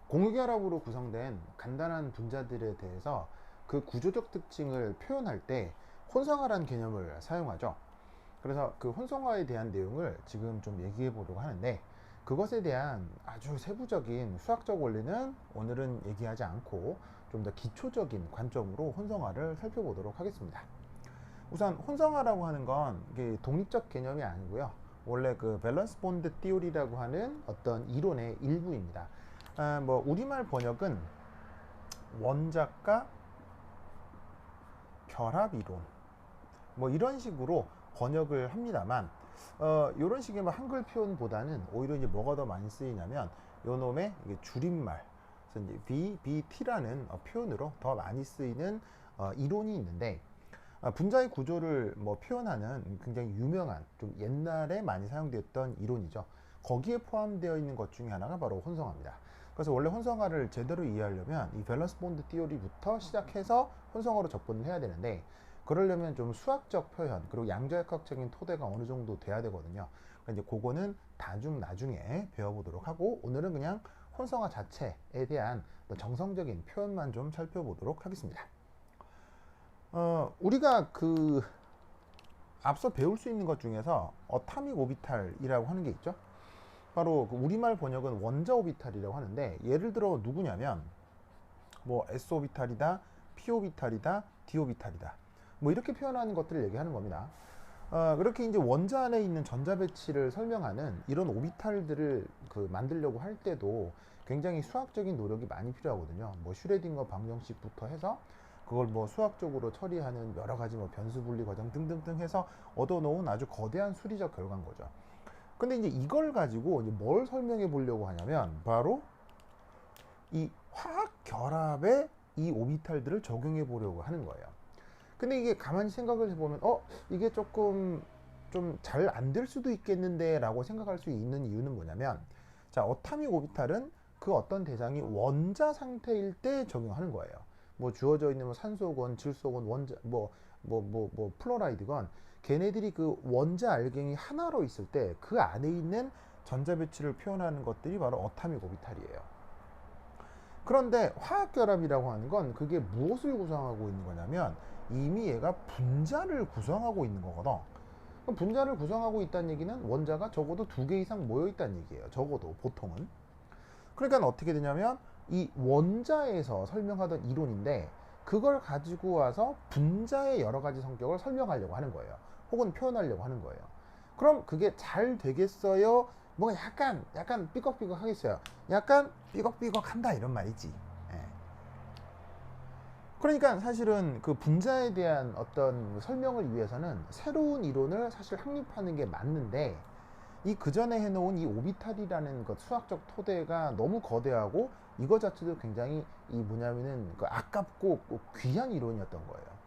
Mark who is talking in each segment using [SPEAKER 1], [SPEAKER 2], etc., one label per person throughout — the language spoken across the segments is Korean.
[SPEAKER 1] 공유결합으로 구성된 간단한 분자들에 대해서 그 구조적 특징을 표현할 때 혼성화라는 개념을 사용하죠. 그래서 그 혼성화에 대한 내용을 지금 좀 얘기해 보려고 하는데, 그것에 대한 아주 세부적인 수학적 원리는 오늘은 얘기하지 않고 좀 더 기초적인 관점으로 혼성화를 살펴보도록 하겠습니다. 우선 혼성화라고 하는 건 이게 독립적 개념이 아니고요, 원래 그 밸런스 본드 띠오리라고 하는 어떤 이론의 일부입니다. 뭐 우리말 번역은 원자과 결합 이론, 뭐 이런 식으로 번역을 합니다만, 이런 식의 뭐 한글 표현보다는 오히려 이제 뭐가 더 많이 쓰이냐면 요 놈의 이게 줄임말, 그래서 이제 VBT라는 표현으로 더 많이 쓰이는 이론이 있는데, 분자의 구조를 뭐 표현하는 굉장히 유명한, 좀 옛날에 많이 사용되었던 이론이죠. 거기에 포함되어 있는 것 중에 하나가 바로 혼성화입니다. 그래서 원래 혼성화를 제대로 이해하려면 이 밸런스 본드 띠오리부터 시작해서 혼성화로 접근을 해야 되는데, 그러려면 좀 수학적 표현 그리고 양자역학적인 토대가 어느 정도 돼야 되거든요. 그러니까 이제 그거는 나중에 배워보도록 하고, 오늘은 그냥 혼성화 자체에 대한 정성적인 표현만 좀 살펴보도록 하겠습니다. 우리가 그 앞서 배울 수 있는 것 중에서 어타믹 오비탈이라고 하는 게 있죠. 바로 그 우리말 번역은 원자 오비탈이라고 하는데, 예를 들어 누구냐면 뭐 s 오비탈이다, p 오비탈이다, d 오비탈이다, 뭐 이렇게 표현하는 것들을 얘기하는 겁니다. 그렇게 이제 원자 안에 있는 전자 배치를 설명하는 이런 오비탈들을 그 만들려고 할 때도 굉장히 수학적인 노력이 많이 필요하거든요. 뭐 슈레딩거 방정식부터 해서 그걸 뭐 수학적으로 처리하는 여러 가지 뭐 변수 분리 과정 등등등 해서 얻어놓은 아주 거대한 수리적 결과인 거죠. 근데 이제 이걸 가지고 이제 뭘 설명해 보려고 하냐면 바로 이 화학 결합에 이 오비탈들을 적용해 보려고 하는 거예요. 근데 이게 가만히 생각을 해보면 이게 조금 좀 잘 안 될 수도 있겠는데 라고 생각할 수 있는 이유는 뭐냐면, 자, 어타믹 오비탈은 그 어떤 대상이 원자 상태일 때 적용하는 거예요. 뭐 주어져 있는 뭐 산소건, 질소건, 원자 플로라이드건, 걔네들이 그 원자 알갱이 하나로 있을 때 그 안에 있는 전자 배치를 표현하는 것들이 바로 어타믹 오비탈이에요. 그런데 화학결합이라고 하는 건 그게 무엇을 구성하고 있는 거냐면 이미 얘가 분자를 구성하고 있는 거거든. 그럼 분자를 구성하고 있다는 얘기는 원자가 적어도 2개 이상 모여 있다는 얘기예요. 적어도 보통은. 그러니까 어떻게 되냐면 이 원자에서 설명하던 이론인데, 그걸 가지고 와서 분자의 여러 가지 성격을 설명하려고 하는 거예요. 혹은 표현하려고 하는 거예요. 그럼 그게 잘 되겠어요? 뭐 약간 삐걱삐걱 하겠어요. 약간 삐걱삐걱 한다 이런 말이지. 예. 그러니까 사실은 그 분자에 대한 어떤 설명을 위해서는 새로운 이론을 사실 확립하는 게 맞는데, 이 그전에 해놓은 이 오비탈이라는 것 수학적 토대가 너무 거대하고 이거 자체도 굉장히 이 뭐냐면은 그 아깝고 귀한 이론이었던 거예요.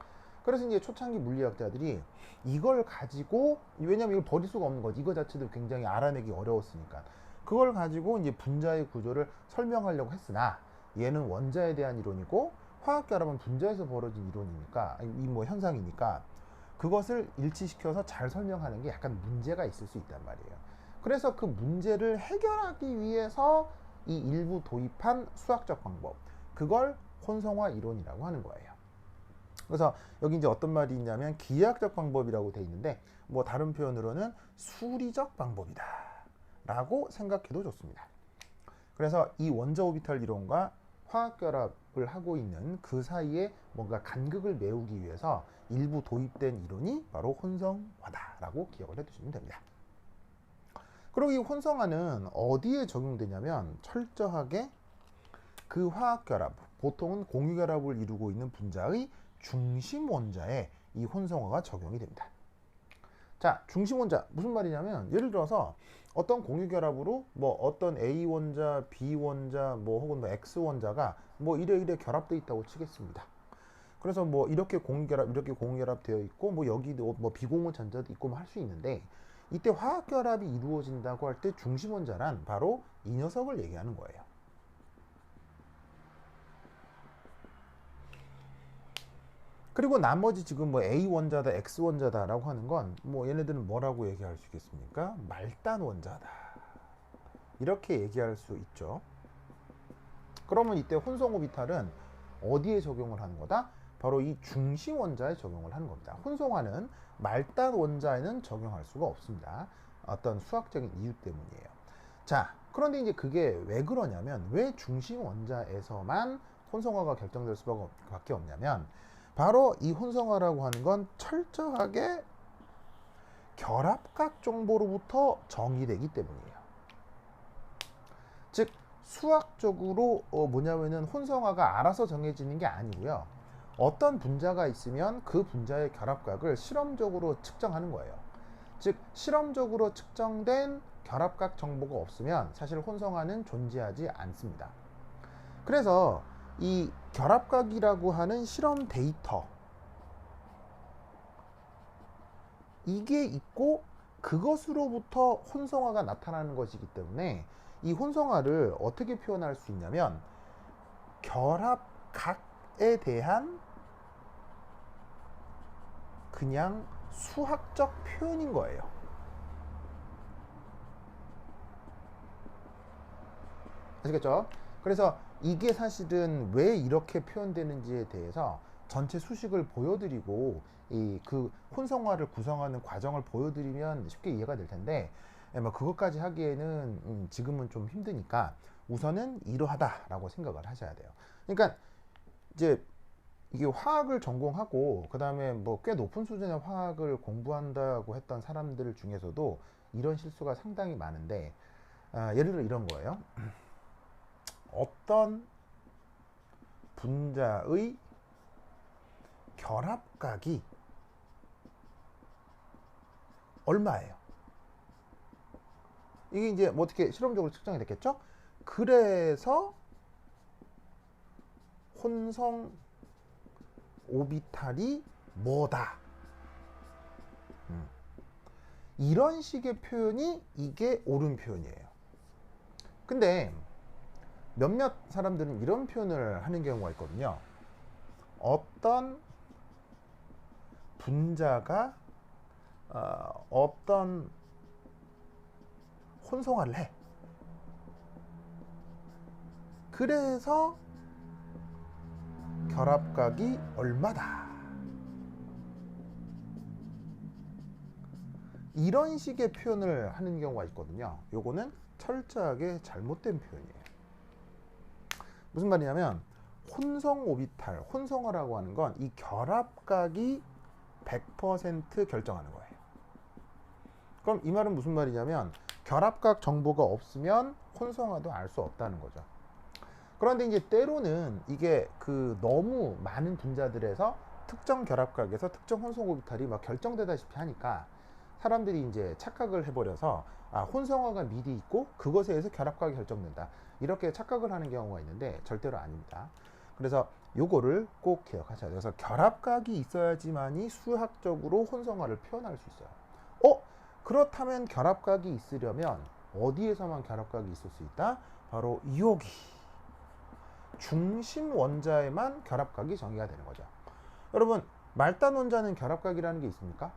[SPEAKER 1] 그래서 이제 초창기 물리학자들이 이걸 가지고, 왜냐면 이걸 버릴 수가 없는 거지, 이거 자체도 굉장히 알아내기 어려웠으니까 그걸 가지고 이제 분자의 구조를 설명하려고 했으나, 얘는 원자에 대한 이론이고 화학결합은 분자에서 벌어진 이론이니까, 이 뭐 현상이니까 그것을 일치시켜서 잘 설명하는 게 약간 문제가 있을 수 있단 말이에요. 그래서 그 문제를 해결하기 위해서 이 일부 도입한 수학적 방법, 그걸 혼성화 이론이라고 하는 거예요. 그래서 여기 이제 어떤 말이 있냐면 기하학적 방법이라고 돼 있는데, 뭐 다른 표현으로는 수리적 방법이다 라고 생각해도 좋습니다. 그래서 이 원자 오비탈 이론과 화학결합을 하고 있는 그 사이에 뭔가 간극을 메우기 위해서 일부 도입된 이론이 바로 혼성화다라고 기억을 해두시면 됩니다. 그리고 이 혼성화는 어디에 적용되냐면 철저하게 그 화학결합, 보통은 공유결합을 이루고 있는 분자의 중심 원자에 이 혼성화가 적용이 됩니다. 자, 중심 원자 무슨 말이냐면, 예를 들어서 어떤 공유결합으로 뭐 어떤 A 원자, B 원자, 뭐 혹은 뭐 X 원자가 뭐 이래 결합되어 있다고 치겠습니다. 그래서 뭐 이렇게 공유결합 되어 있고, 뭐 여기도 뭐 비공유 전자도 있고 뭐 할 수 있는데, 이때 화학결합이 이루어진다고 할 때 중심 원자란 바로 이 녀석을 얘기하는 거예요. 그리고 나머지 지금 뭐 A 원자다, X 원자다라고 하는 건 뭐 얘네들은 뭐라고 얘기할 수 있겠습니까? 말단 원자다, 이렇게 얘기할 수 있죠. 그러면 이때 혼성 오비탈은 어디에 적용을 하는 거다? 바로 이 중심 원자에 적용을 하는 겁니다. 혼성화는 말단 원자에는 적용할 수가 없습니다. 어떤 수학적인 이유 때문이에요. 자, 그런데 이제 그게 왜 그러냐면, 왜 중심 원자에서만 혼성화가 결정될 수밖에 없냐면, 바로 이 혼성화라고 하는 건 철저하게 결합각 정보로부터 정의되기 때문이에요. 즉 수학적으로 뭐냐면은 혼성화가 알아서 정해지는 게 아니고요. 어떤 분자가 있으면 그 분자의 결합각을 실험적으로 측정하는 거예요. 즉 실험적으로 측정된 결합각 정보가 없으면 사실 혼성화는 존재하지 않습니다. 그래서 이 결합각이라고 하는 실험 데이터, 이게 있고 그것으로부터 혼성화가 나타나는 것이기 때문에 이 혼성화를 어떻게 표현할 수 있냐면 결합각에 대한 그냥 수학적 표현인 거예요. 아시겠죠? 그래서 이게 사실은 왜 이렇게 표현되는지에 대해서 전체 수식을 보여드리고 이 그 혼성화를 구성하는 과정을 보여드리면 쉽게 이해가 될 텐데, 뭐 그것까지 하기에는 지금은 좀 힘드니까 우선은 이러하다라고 생각을 하셔야 돼요. 그러니까 이제 이게 화학을 전공하고 그 다음에 뭐 꽤 높은 수준의 화학을 공부한다고 했던 사람들 중에서도 이런 실수가 상당히 많은데, 예를 들어 이런 거예요. 어떤 분자의 결합각이 얼마예요? 이게 이제 뭐 어떻게 실험적으로 측정이 됐겠죠? 그래서 혼성 오비탈이 뭐다. 이런 식의 표현이 이게 옳은 표현이에요. 근데 몇몇 사람들은 이런 표현을 하는 경우가 있거든요. 어떤 분자가 어떤 혼성화를 해. 그래서 결합각이 얼마다. 이런 식의 표현을 하는 경우가 있거든요. 요거는 철저하게 잘못된 표현이에요. 무슨 말이냐면 혼성 오비탈, 혼성화라고 하는 건 이 결합각이 100% 결정하는 거예요. 그럼 이 말은 무슨 말이냐면 결합각 정보가 없으면 혼성화도 알 수 없다는 거죠. 그런데 이제 때로는 이게 그 너무 많은 분자들에서 특정 결합각에서 특정 혼성 오비탈이 막 결정되다시피 하니까 사람들이 이제 착각을 해버려서 혼성화가 미리 있고 그것에 의해서 결합각이 결정된다, 이렇게 착각을 하는 경우가 있는데 절대로 아닙니다. 그래서 요거를 꼭 기억하셔야 돼요. 그래서 결합각이 있어야지만이 수학적으로 혼성화를 표현할 수 있어요. 그렇다면 결합각이 있으려면 어디에서만 결합각이 있을 수 있다? 바로 여기 중심 원자에만 결합각이 정의가 되는 거죠. 여러분, 말단 원자는 결합각이라는 게 있습니까?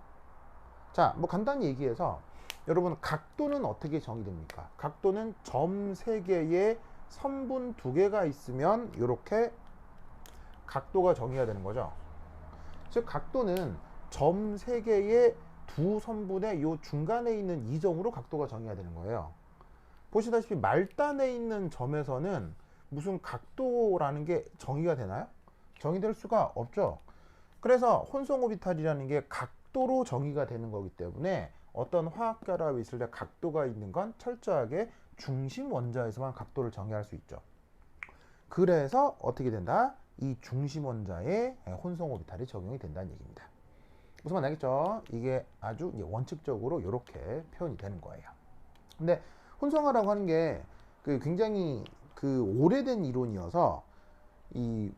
[SPEAKER 1] 자, 뭐 간단히 얘기해서 여러분, 각도는 어떻게 정의됩니까? 각도는 점 3개에 선분 2개가 있으면 이렇게 각도가 정의가 되는 거죠. 즉 각도는 점 3개의 두 선분의 요 중간에 있는 이 점으로 각도가 정의가 되는 거예요. 보시다시피 말단에 있는 점에서는 무슨 각도라는 게 정의가 되나요? 정의될 수가 없죠. 그래서 혼성 오비탈이라는 게 각도로 정의가 되는 거기 때문에 어떤 화학 결합이 있을 때 각도가 있는 건 철저하게 중심 원자에서만 각도를 정의할 수 있죠. 그래서 어떻게 된다? 이 중심 원자에 혼성 오비탈이 적용이 된다는 얘기입니다. 무슨 말 알겠죠? 이게 아주 원칙적으로 이렇게 표현이 되는 거예요. 근데 혼성화라고 하는 게 굉장히 오래된 이론이어서 이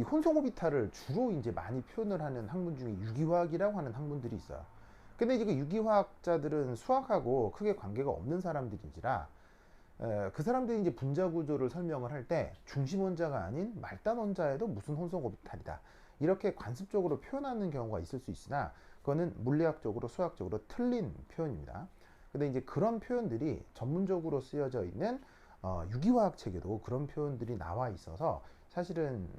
[SPEAKER 1] 혼성 오비탈을 주로 이제 많이 표현을 하는 학문 중에 유기화학이라고 하는 학문들이 있어요. 근데 이제 그 유기화학자들은 수학하고 크게 관계가 없는 사람들인지라 그 사람들이 이제 분자 구조를 설명을 할 때 중심 원자가 아닌 말단 원자에도 무슨 혼성 오비탈이다, 이렇게 관습적으로 표현하는 경우가 있을 수 있으나 그거는 물리학적으로 수학적으로 틀린 표현입니다. 근데 이제 그런 표현들이 전문적으로 쓰여져 있는 유기화학 책에도 그런 표현들이 나와 있어서 사실은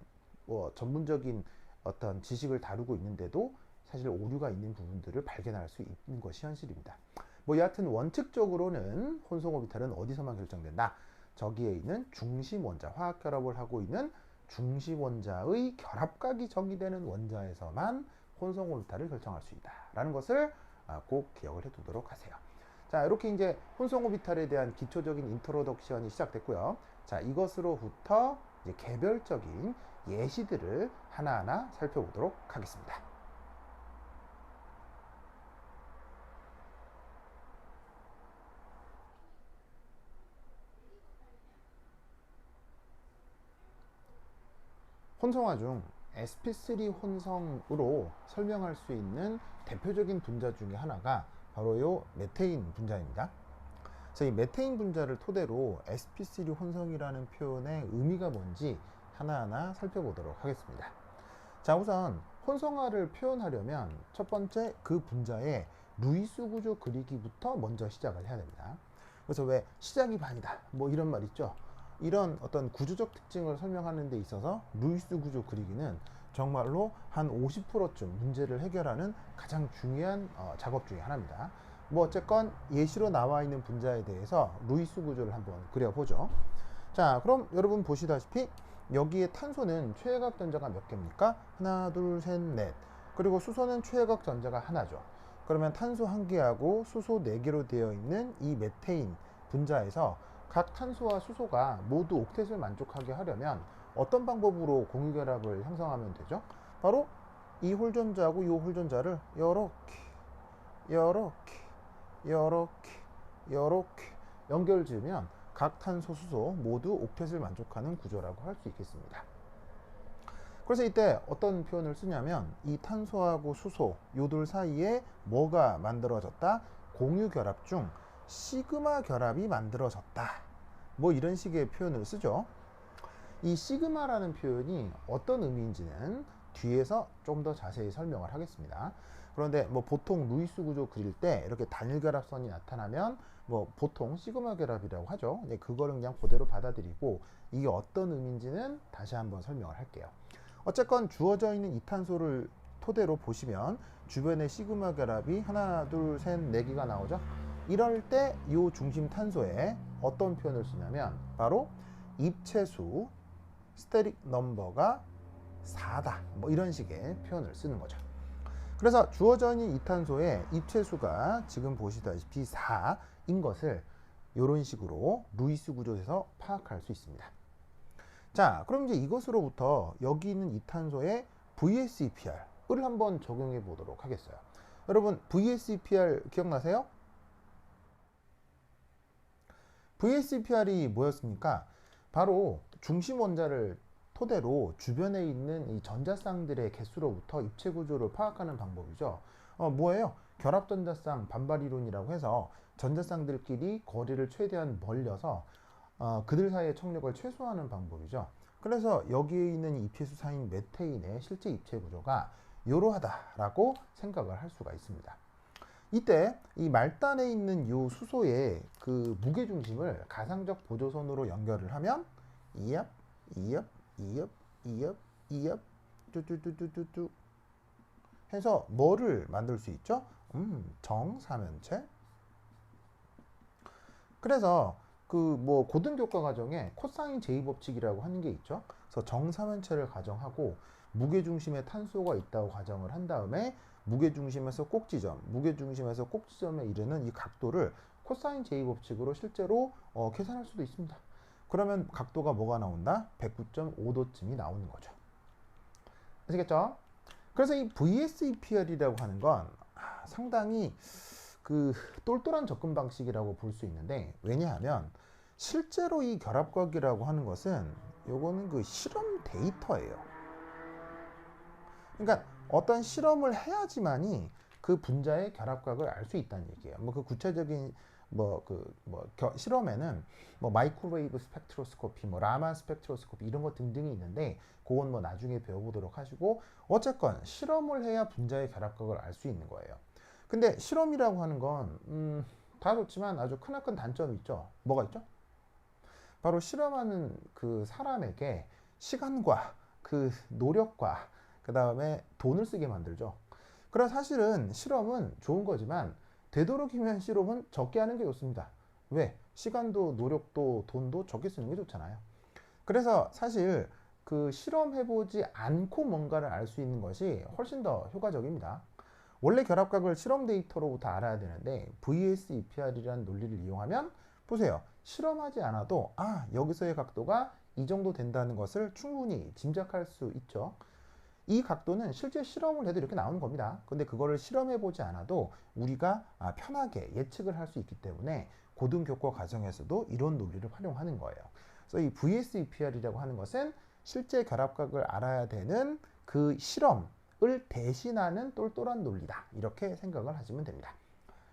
[SPEAKER 1] 뭐 전문적인 어떤 지식을 다루고 있는데도 사실 오류가 있는 부분들을 발견할 수 있는 것이 현실입니다. 뭐 여하튼 원칙적으로는 혼성 오비탈은 어디서만 결정된다. 저기에 있는 중심 원자, 화학 결합을 하고 있는 중심 원자의 결합각이 정의되는 원자에서만 혼성 오비탈을 결정할 수 있다라는 것을 꼭 기억을 해두도록 하세요. 자, 이렇게 이제 혼성 오비탈에 대한 기초적인 인트로덕션이 시작됐고요. 자, 이것으로부터 이제 개별적인 예시들을 하나하나 살펴보도록 하겠습니다. 혼성화 중 sp3 혼성으로 설명할 수 있는 대표적인 분자 중에 하나가 바로 요 메테인 분자입니다. 그래서 이 메테인 분자를 토대로 sp3 혼성이라는 표현의 의미가 뭔지 하나하나 살펴보도록 하겠습니다. 자, 우선 혼성화를 표현하려면 첫 번째 그 분자의 루이스 구조 그리기부터 먼저 시작을 해야 됩니다. 그래서 왜 시작이 반이다 뭐 이런 말 있죠. 이런 어떤 구조적 특징을 설명하는 데 있어서 루이스 구조 그리기는 정말로 한 50%쯤 문제를 해결하는 가장 중요한 작업 중에 하나입니다. 뭐 어쨌건 예시로 나와 있는 분자에 대해서 루이스 구조를 한번 그려보죠. 자, 그럼 여러분 보시다시피 여기에 탄소는 최외각 전자가 몇 개입니까? 하나, 둘, 셋, 넷. 그리고 수소는 최외각 전자가 하나죠. 그러면 탄소 한 개하고 수소 네 개로 되어 있는 이 메테인 분자에서 각 탄소와 수소가 모두 옥텟을 만족하게 하려면 어떤 방법으로 공유결합을 형성하면 되죠? 바로 이 홀전자하고 이 홀전자를 이렇게 연결 지으면 각 탄소, 수소 모두 옥텟을 만족하는 구조라고 할 수 있겠습니다. 그래서 이때 어떤 표현을 쓰냐면 이 탄소하고 수소 요들 사이에 뭐가 만들어졌다? 공유 결합 중 시그마 결합이 만들어졌다. 뭐 이런 식의 표현을 쓰죠. 이 시그마라는 표현이 어떤 의미인지는 뒤에서 좀 더 자세히 설명을 하겠습니다. 그런데 뭐 보통 루이스 구조 그릴 때 이렇게 단일 결합선이 나타나면 뭐 보통 시그마 결합이라고 하죠. 근데 그거를 그냥 그대로 받아들이고 이게 어떤 의미인지는 다시 한번 설명을 할게요. 어쨌건 주어져 있는 이 탄소를 토대로 보시면 주변에 시그마 결합이 하나, 둘, 셋, 네 개가 나오죠. 이럴 때 이 중심 탄소에 어떤 표현을 쓰냐면 바로 입체수 스테릭 넘버가 4다 뭐 이런 식의 표현을 쓰는 거죠. 그래서 주어져 있는 이 탄소의 입체수가 지금 보시다시피 4인 것을 이런 식으로 루이스 구조에서 파악할 수 있습니다. 자, 그럼 이제 이것으로부터 여기 있는 이 탄소의 VSEPR을 한번 적용해 보도록 하겠어요. 여러분 VSEPR 기억나세요? VSEPR이 뭐였습니까? 바로 중심 원자를 토대로 주변에 있는 이 전자쌍들의 개수로부터 입체 구조를 파악하는 방법이죠. 뭐예요? 결합 전자쌍 반발 이론이라고 해서 전자쌍들끼리 거리를 최대한 벌려서 그들 사이의 trọng力을 최소화하는 방법이죠. 그래서 여기에 있는 입체수 사인 메테인의 실제 입체 구조가 이러하다라고 생각을 할 수가 있습니다. 이때 이 말단에 있는 이 수소의 그 무게 중심을 가상적 보조선으로 연결을 하면 이압 뚜뚜뚜뚜뚜 해서 뭐를 만들 수 있죠? 정사면체. 그래서 그 뭐 고등교과 과정에 코사인 제이 법칙이라고 하는 게 있죠. 그래서 정사면체를 가정하고 무게중심에 탄소가 있다고 가정을 한 다음에 무게중심에서 꼭지점에 이르는 이 각도를 코사인 제이 법칙으로 실제로 계산할 수도 있습니다. 그러면 각도가 뭐가 나온다? 109.5도쯤이 나오는 거죠. 아시겠죠? 그래서 이 VSEPR이라고 하는 건 상당히 그 똘똘한 접근 방식이라고 볼 수 있는데, 왜냐하면 실제로 이 결합각이라고 하는 것은 요거는 그 실험 데이터예요. 그러니까 어떤 실험을 해야지만이 그 분자의 결합각을 알 수 있다는 얘기예요. 뭐 그 구체적인 실험에는 뭐 마이크로웨이브 스펙트로스코피, 뭐 라만 스펙트로스코피 이런 것 등등이 있는데 그건 뭐 나중에 배워보도록 하시고, 어쨌건 실험을 해야 분자의 결합각을 알 수 있는 거예요. 근데 실험이라고 하는 건 다 좋지만 아주 크나큰 단점이 있죠. 뭐가 있죠? 바로 실험하는 그 사람에게 시간과 그 노력과 그 다음에 돈을 쓰게 만들죠. 그래서 사실은 실험은 좋은 거지만 되도록이면 실험은 적게 하는 게 좋습니다. 왜? 시간도 노력도 돈도 적게 쓰는 게 좋잖아요. 그래서 사실 그 실험해보지 않고 뭔가를 알 수 있는 것이 훨씬 더 효과적입니다. 원래 결합각을 실험 데이터로부터 알아야 되는데 VS-EPR이라는 논리를 이용하면 보세요. 실험하지 않아도 여기서의 각도가 이 정도 된다는 것을 충분히 짐작할 수 있죠. 이 각도는 실제 실험을 해도 이렇게 나오는 겁니다. 근데 그거를 실험해 보지 않아도 우리가 편하게 예측을 할 수 있기 때문에 고등교과 과정에서도 이런 논리를 활용하는 거예요. 그래서 이 VS-EPR이라고 하는 것은 실제 결합각을 알아야 되는 그 실험을 대신하는 똘똘한 논리다. 이렇게 생각을 하시면 됩니다.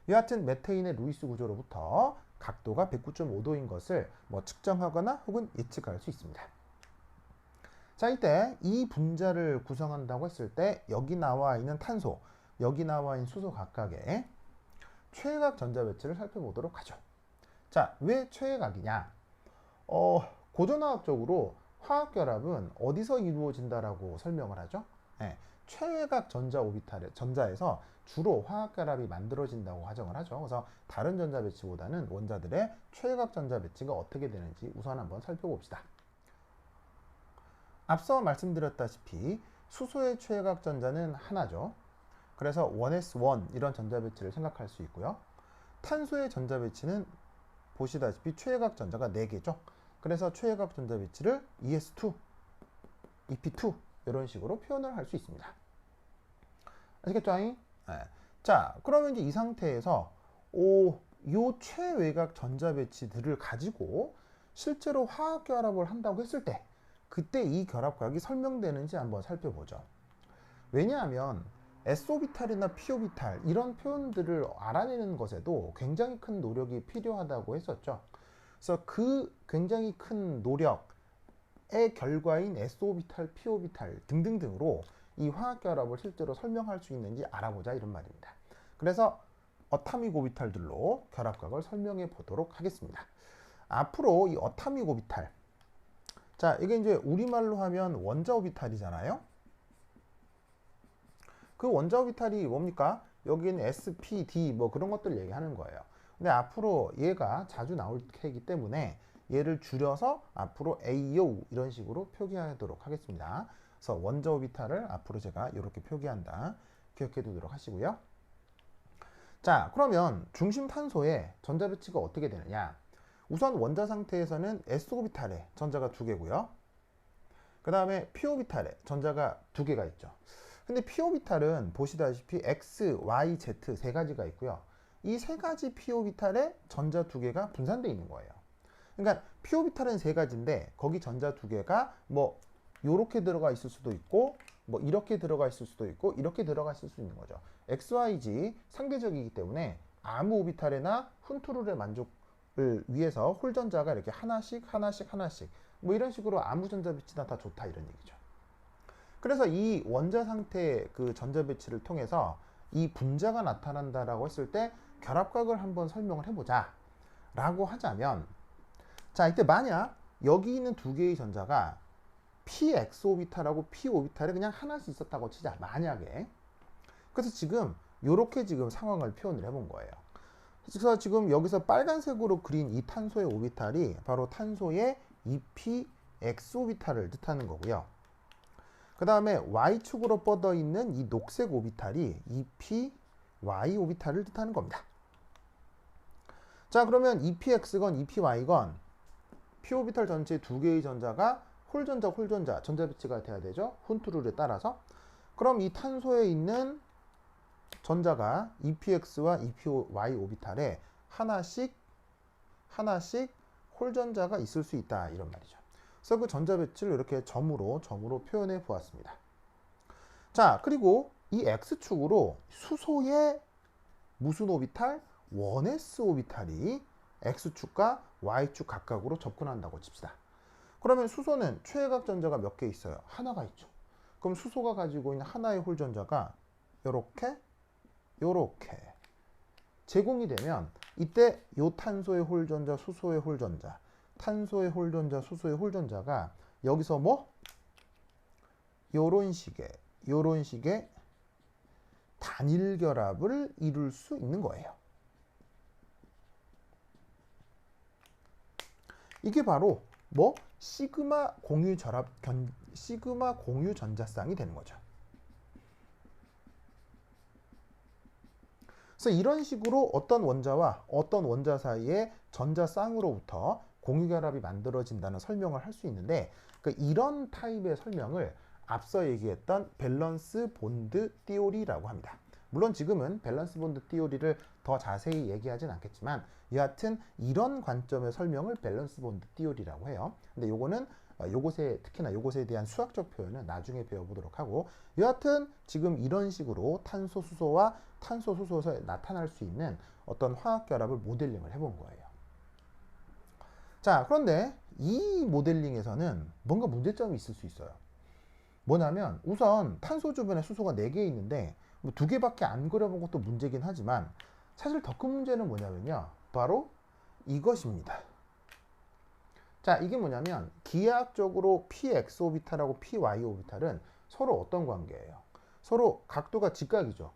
[SPEAKER 1] 여하튼 메테인의 루이스 구조로부터 각도가 109.5도인 것을 측정하거나 혹은 예측할 수 있습니다. 자, 이때 이 분자를 구성한다고 했을 때 여기 나와 있는 탄소, 여기 나와 있는 수소 각각의 최외각 전자 배치를 살펴보도록 하죠. 자, 왜 최외각이냐? 고전화학적으로 화학결합은 어디서 이루어진다라고 설명을 하죠? 네, 최외각 전자 오비탈 전자에서 주로 화학결합이 만들어진다고 가정을 하죠. 그래서 다른 전자 배치보다는 원자들의 최외각 전자 배치가 어떻게 되는지 우선 한번 살펴봅시다. 앞서 말씀드렸다시피 수소의 최외각 전자는 하나죠. 그래서 1s1 이런 전자 배치를 생각할 수 있고요. 탄소의 전자 배치는 보시다시피 최외각 전자가 4개죠. 그래서 최외각 전자 배치를 ES2, EP2 이런 식으로 표현을 할 수 있습니다. 아시겠죠? 네. 자, 그러면 이제 이 상태에서 요 최외각 전자 배치들을 가지고 실제로 화학 결합을 한다고 했을 때 그때 이 결합각이 설명되는지 한번 살펴보죠. 왜냐하면 S오비탈이나 P오비탈 이런 표현들을 알아내는 것에도 굉장히 큰 노력이 필요하다고 했었죠. 그래서 그 굉장히 큰 노력의 결과인 S오비탈, P오비탈 등등등으로 이 화학결합을 실제로 설명할 수 있는지 알아보자 이런 말입니다. 그래서 어타믹 오비탈들로 결합각을 설명해 보도록 하겠습니다. 앞으로 이 어타믹 오비탈, 자, 이게 이제 우리말로 하면 원자 오비탈이잖아요. 그 원자 오비탈이 뭡니까? 여기는 S, P, D 뭐 그런 것들 얘기하는 거예요. 근데 앞으로 얘가 자주 나올 테기 때문에 얘를 줄여서 앞으로 AO 이런 식으로 표기하도록 하겠습니다. 그래서 원자 오비탈을 앞으로 제가 이렇게 표기한다. 기억해 두도록 하시고요. 자, 그러면 중심 탄소의 전자 배치가 어떻게 되느냐? 우선 원자 상태에서는 S오비탈에 전자가 2개고요. 그 다음에 P오비탈에 전자가 2개가 있죠. 근데 P오비탈은 보시다시피 X, Y, Z 세 가지가 있고요. 이 세 가지 P오비탈에 전자 2개가 분산되어 있는 거예요. 그러니까 P오비탈은 세 가지인데 거기 전자 2개가 뭐 요렇게 들어가 있을 수도 있고 뭐 이렇게 들어가 있을 수도 있고 이렇게 들어가 있을 수 있는 거죠. XYG 상대적이기 때문에 아무 오비탈에나 훈투룰의 만족을 위해서 홀전자가 이렇게 하나씩 뭐 이런 식으로 아무 전자 배치나 다 좋다 이런 얘기죠. 그래서 이 원자 상태의 그 전자 배치를 통해서 이 분자가 나타난다라고 했을 때 결합각을 한번 설명을 해보자 라고 하자면, 자, 이때 만약 여기 있는 2개의 전자가 px 오비탈하고 p 오비탈에 그냥 하나씩 있었다고 치자, 만약에. 그래서 지금 이렇게 지금 상황을 표현을 해본 거예요. 그래서 지금 여기서 빨간색으로 그린 이 탄소의 오비탈이 바로 탄소의 2px 오비탈을 뜻하는 거고요. 그 다음에 y축으로 뻗어 있는 이 녹색 오비탈이 2py 오비탈을 뜻하는 겁니다. 자, 그러면 2px건 2py건 p 오비탈 전체 2개의 전자가 홀전자 전자 배치가 돼야 되죠. 훈투룰에 따라서. 그럼 이 탄소에 있는 전자가 2px와 2py 오비탈에 하나씩 홀전자가 있을 수 있다 이런 말이죠. 그래서 그 전자 배치를 이렇게 점으로 표현해 보았습니다. 자, 그리고 이 x축으로 수소의 무슨 오비탈? 1s 오비탈이 x축과 y축 각각으로 접근한다고 칩시다. 그러면 수소는 최외각 전자가 몇 개 있어요? 하나가 있죠. 그럼 수소가 가지고 있는 하나의 홀전자가 요렇게 제공이 되면 이때 요 탄소의 홀전자, 수소의 홀전자 탄소의 홀전자, 수소의 홀전자가 여기서 뭐 요런 식의 단일 결합을 이룰 수 있는 거예요. 이게 바로 뭐 시그마 공유 전자쌍이 되는 거죠. 그래서 이런 식으로 어떤 원자와 어떤 원자 사이의 전자쌍으로부터 공유결합이 만들어진다는 설명을 할 수 있는데, 이런 타입의 설명을 앞서 얘기했던 밸런스 본드 띠오리라고 합니다. 물론 지금은 밸런스 본드 띠오리를 더 자세히 얘기하진 않겠지만 여하튼 이런 관점의 설명을 밸런스 본드 띠오리라고 해요. 근데 요거는 특히나 요것에 대한 수학적 표현은 나중에 배워보도록 하고, 여하튼 지금 이런 식으로 탄소 수소와 탄소 수소에서 나타날 수 있는 어떤 화학 결합을 모델링을 해본 거예요. 자, 그런데 이 모델링에서는 뭔가 문제점이 있을 수 있어요. 뭐냐면 우선 탄소 주변에 수소가 4개 있는데 뭐 2개밖에 안 그려본 것도 문제긴 하지만 사실 더 큰 문제는 뭐냐면요, 바로 이것입니다. 자, 이게 뭐냐면 기하학적으로 px 오비탈하고 py 오비탈은 서로 어떤 관계예요? 서로 각도가 직각이죠.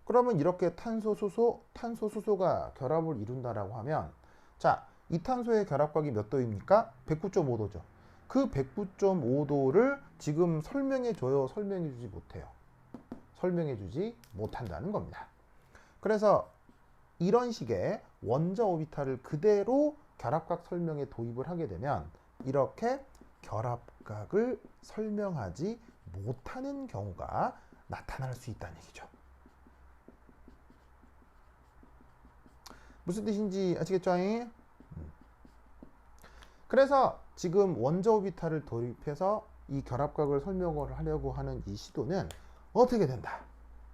[SPEAKER 1] 그러면 이렇게 탄소 수소가 결합을 이룬다라고 하면, 자, 이 탄소의 결합각이 몇 도입니까? 109.5도죠. 그 109.5도를 지금 설명해줘요? 설명해주지 못해요? 설명해주지 못한다는 겁니다. 그래서 이런 식의 원자 오비탈을 그대로 결합각 설명에 도입을 하게 되면 이렇게 결합각을 설명하지 못하는 경우가 나타날 수 있다는 얘기죠. 무슨 뜻인지 아시겠죠? 그래서 지금 원자 오비탈을 도입해서 이 결합각을 설명을 하려고 하는 이 시도는 어떻게 된다?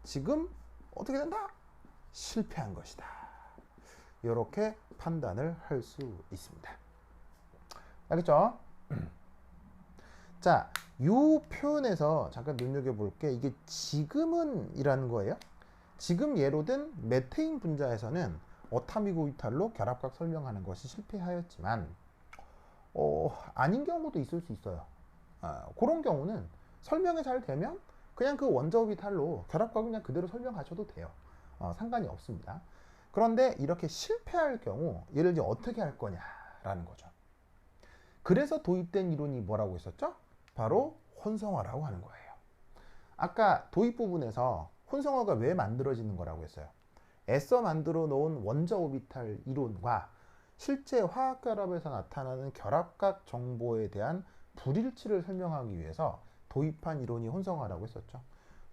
[SPEAKER 1] 지금 어떻게 된다? 실패한 것이다. 이렇게 판단을 할 수 있습니다. 알겠죠? 자, 이 표현에서 잠깐 눈여겨볼 게 이게 지금은 이라는 거예요. 지금 예로 든 메테인 분자에서는 어타믹 오비탈로 결합각 설명하는 것이 실패하였지만 아닌 경우도 있을 수 있어요. 그런 경우는 설명이 잘 되면 그냥 그 원자 오비탈로 결합각을 그냥 그대로 설명하셔도 돼요. 상관이 없습니다. 그런데 이렇게 실패할 경우 예를 들어 어떻게 할 거냐라는 거죠. 그래서 도입된 이론이 뭐라고 했었죠? 바로 혼성화라고 하는 거예요. 아까 도입 부분에서 혼성화가 왜 만들어지는 거라고 했어요? 애써 만들어 놓은 원자 오비탈 이론과 실제 화학 결합에서 나타나는 결합각 정보에 대한 불일치를 설명하기 위해서 도입한 이론이 혼성화라고 했었죠.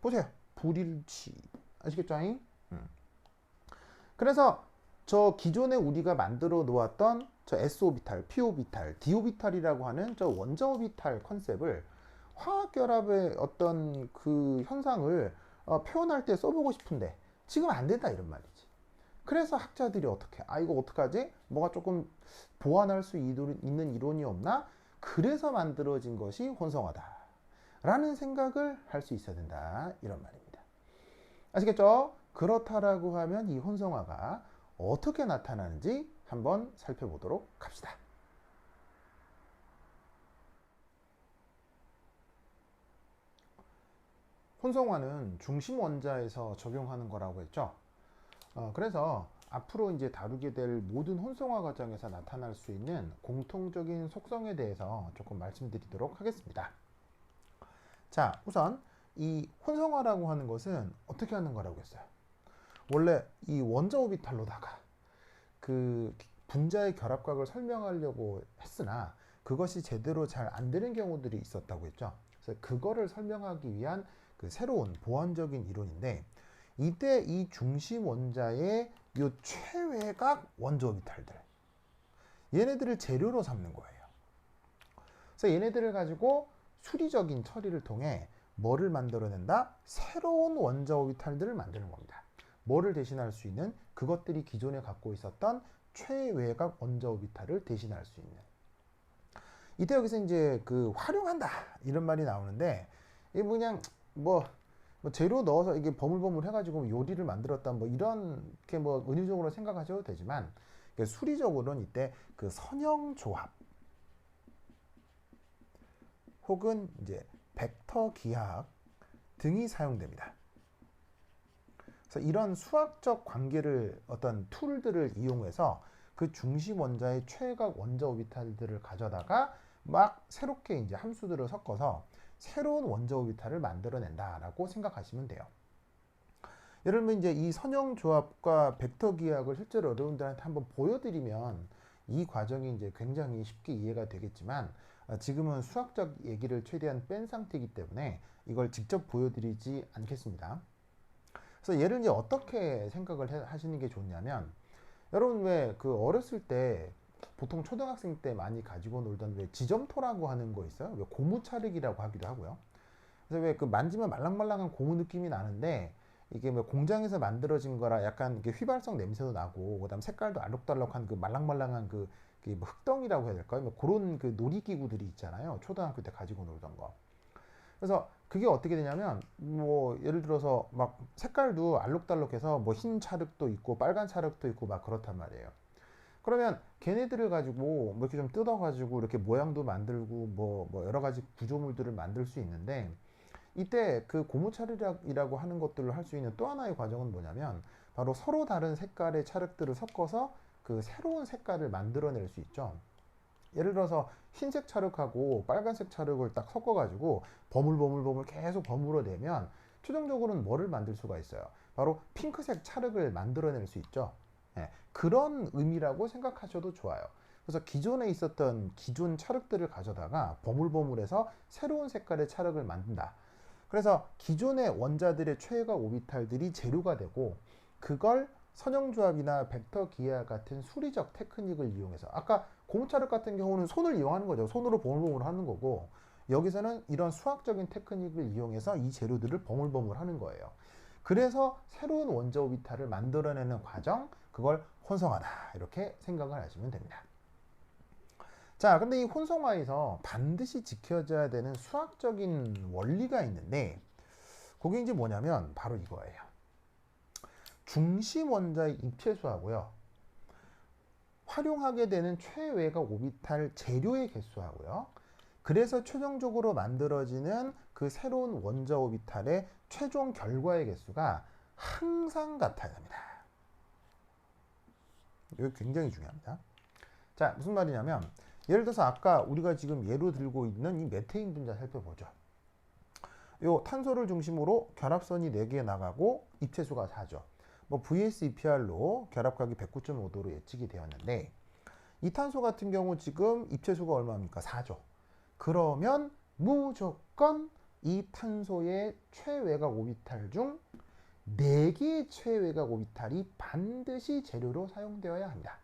[SPEAKER 1] 보세요. 불일치. 아시겠죠? 그래서 저 기존에 우리가 만들어 놓았던 저 S 오비탈, P 오비탈, D 오비탈이라고 하는 저 원자 오비탈 컨셉을 화학 결합의 어떤 그 현상을 표현할 때 써보고 싶은데 지금 안 된다 이런 말이지. 그래서 학자들이 어떻게, 이거 어떡하지? 뭐가 조금 보완할 수 있는 이론이 없나? 그래서 만들어진 것이 혼성화다 라는 생각을 할 수 있어야 된다 이런 말입니다. 아시겠죠? 그렇다라고 하면 이 혼성화가 어떻게 나타나는지 한번 살펴보도록 합시다. 혼성화는 중심 원자에서 적용하는 거라고 했죠. 그래서 앞으로 이제 다루게 될 모든 혼성화 과정에서 나타날 수 있는 공통적인 속성에 대해서 조금 말씀드리도록 하겠습니다. 자, 우선 이 혼성화라고 하는 것은 어떻게 하는 거라고 했어요? 원래 이 원자 오비탈로다가 그 분자의 결합각을 설명하려고 했으나 그것이 제대로 잘 안 되는 경우들이 있었다고 했죠. 그래서 그거를 설명하기 위한 그 새로운 보완적인 이론인데, 이때 이 중심 원자의 요 최외곽 원자 오비탈들, 얘네들을 재료로 삼는 거예요. 그래서 얘네들을 가지고 수리적인 처리를 통해 뭐를 만들어낸다? 새로운 원자 오비탈들을 만드는 겁니다. 뭐를 대신할 수 있는? 그것들이 기존에 갖고 있었던 최외곽 원자 오비탈을 대신할 수 있는. 이때 여기서 이제 그 활용한다 이런 말이 나오는데, 이게 그냥 뭐 재료 넣어서 이게 버물버물 해가지고 요리를 만들었다 뭐 이렇게 뭐 은유적으로 생각하셔도 되지만, 수리적으로는 이때 그 선형 조합, 혹은 이제 벡터 기하학 등이 사용됩니다. 그래서 이런 수학적 관계를 어떤 툴들을 이용해서 그 중심 원자의 최외각 원자 오비탈들을 가져다가 막 새롭게 이제 함수들을 섞어서 새로운 원자 오비탈을 만들어낸다라고 생각하시면 돼요. 예를 들면 이제 이 선형 조합과 벡터 기하학을 실제로 여러분들한테 한번 보여드리면 이 과정이 이제 굉장히 쉽게 이해가 되겠지만 지금은 수학적 얘기를 최대한 뺀 상태이기 때문에 이걸 직접 보여드리지 않겠습니다. 그래서 얘를 이제 어떻게 생각을 하시는 게 좋냐면 여러분 왜 그 어렸을 때 보통 초등학생 때 많이 가지고 놀던 왜 지점토라고 하는 거 있어요? 왜 고무차르기라고 하기도 하고요. 그래서 왜 그 만지면 말랑말랑한 고무 느낌이 나는데 이게 뭐 공장에서 만들어진 거라 약간 이렇게 휘발성 냄새도 나고 그다음 색깔도 알록달록한 그 말랑말랑한 그 뭐 흙덩이라고 해야 될까요? 뭐 그런 그 놀이기구들이 있잖아요. 초등학교 때 가지고 놀던 거. 그래서 그게 어떻게 되냐면 뭐 예를 들어서 막 색깔도 알록달록해서 뭐 흰 찰흙도 있고 빨간 찰흙도 있고 막 그렇단 말이에요. 그러면 걔네들을 가지고 뭐 이렇게 좀 뜯어가지고 이렇게 모양도 만들고 뭐 여러 가지 구조물들을 만들 수 있는데 이때 그 고무찰흙이라고 하는 것들을 할 수 있는 또 하나의 과정은 뭐냐면 바로 서로 다른 색깔의 찰흙들을 섞어서 그 새로운 색깔을 만들어낼 수 있죠. 예를 들어서 흰색 찰흙하고 빨간색 찰흙을 딱 섞어가지고 버물버물버물 계속 버무려내면 최종적으로는 뭐를 만들 수가 있어요. 바로 핑크색 찰흙을 만들어낼 수 있죠. 예, 그런 의미라고 생각하셔도 좋아요. 그래서 기존에 있었던 기존 찰흙들을 가져다가 버물버물해서 새로운 색깔의 찰흙을 만든다. 그래서 기존의 원자들의 최외각 오비탈들이 재료가 되고 그걸 선형조합이나 벡터 기하 같은 수리적 테크닉을 이용해서 아까 고무차륵 같은 경우는 손을 이용하는 거죠. 손으로 버물버물 하는 거고 여기서는 이런 수학적인 테크닉을 이용해서 이 재료들을 버물버물 하는 거예요. 그래서 새로운 원자 오비탈을 만들어내는 과정, 그걸 혼성하다 이렇게 생각을 하시면 됩니다. 자, 근데 이 혼성화에서 반드시 지켜져야 되는 수학적인 원리가 있는데 그게 이제 뭐냐면 바로 이거예요. 중심 원자의 입체수하고요. 활용하게 되는 최외각 오비탈 재료의 개수하고요. 그래서 최종적으로 만들어지는 그 새로운 원자 오비탈의 최종 결과의 개수가 항상 같아야 합니다. 이거 굉장히 중요합니다. 자, 무슨 말이냐면 예를 들어서 아까 우리가 지금 예로 들고 있는 이 메테인 분자 살펴보죠. 요 탄소를 중심으로 결합선이 4개 나가고 입체수가 4죠. 뭐 VSEPR로 결합각이 109.5도로 예측이 되었는데 이 탄소 같은 경우 지금 입체수가 얼마입니까? 4죠. 그러면 무조건 이 탄소의 최외각 오비탈 중 4개의 최외각 오비탈이 반드시 재료로 사용되어야 합니다.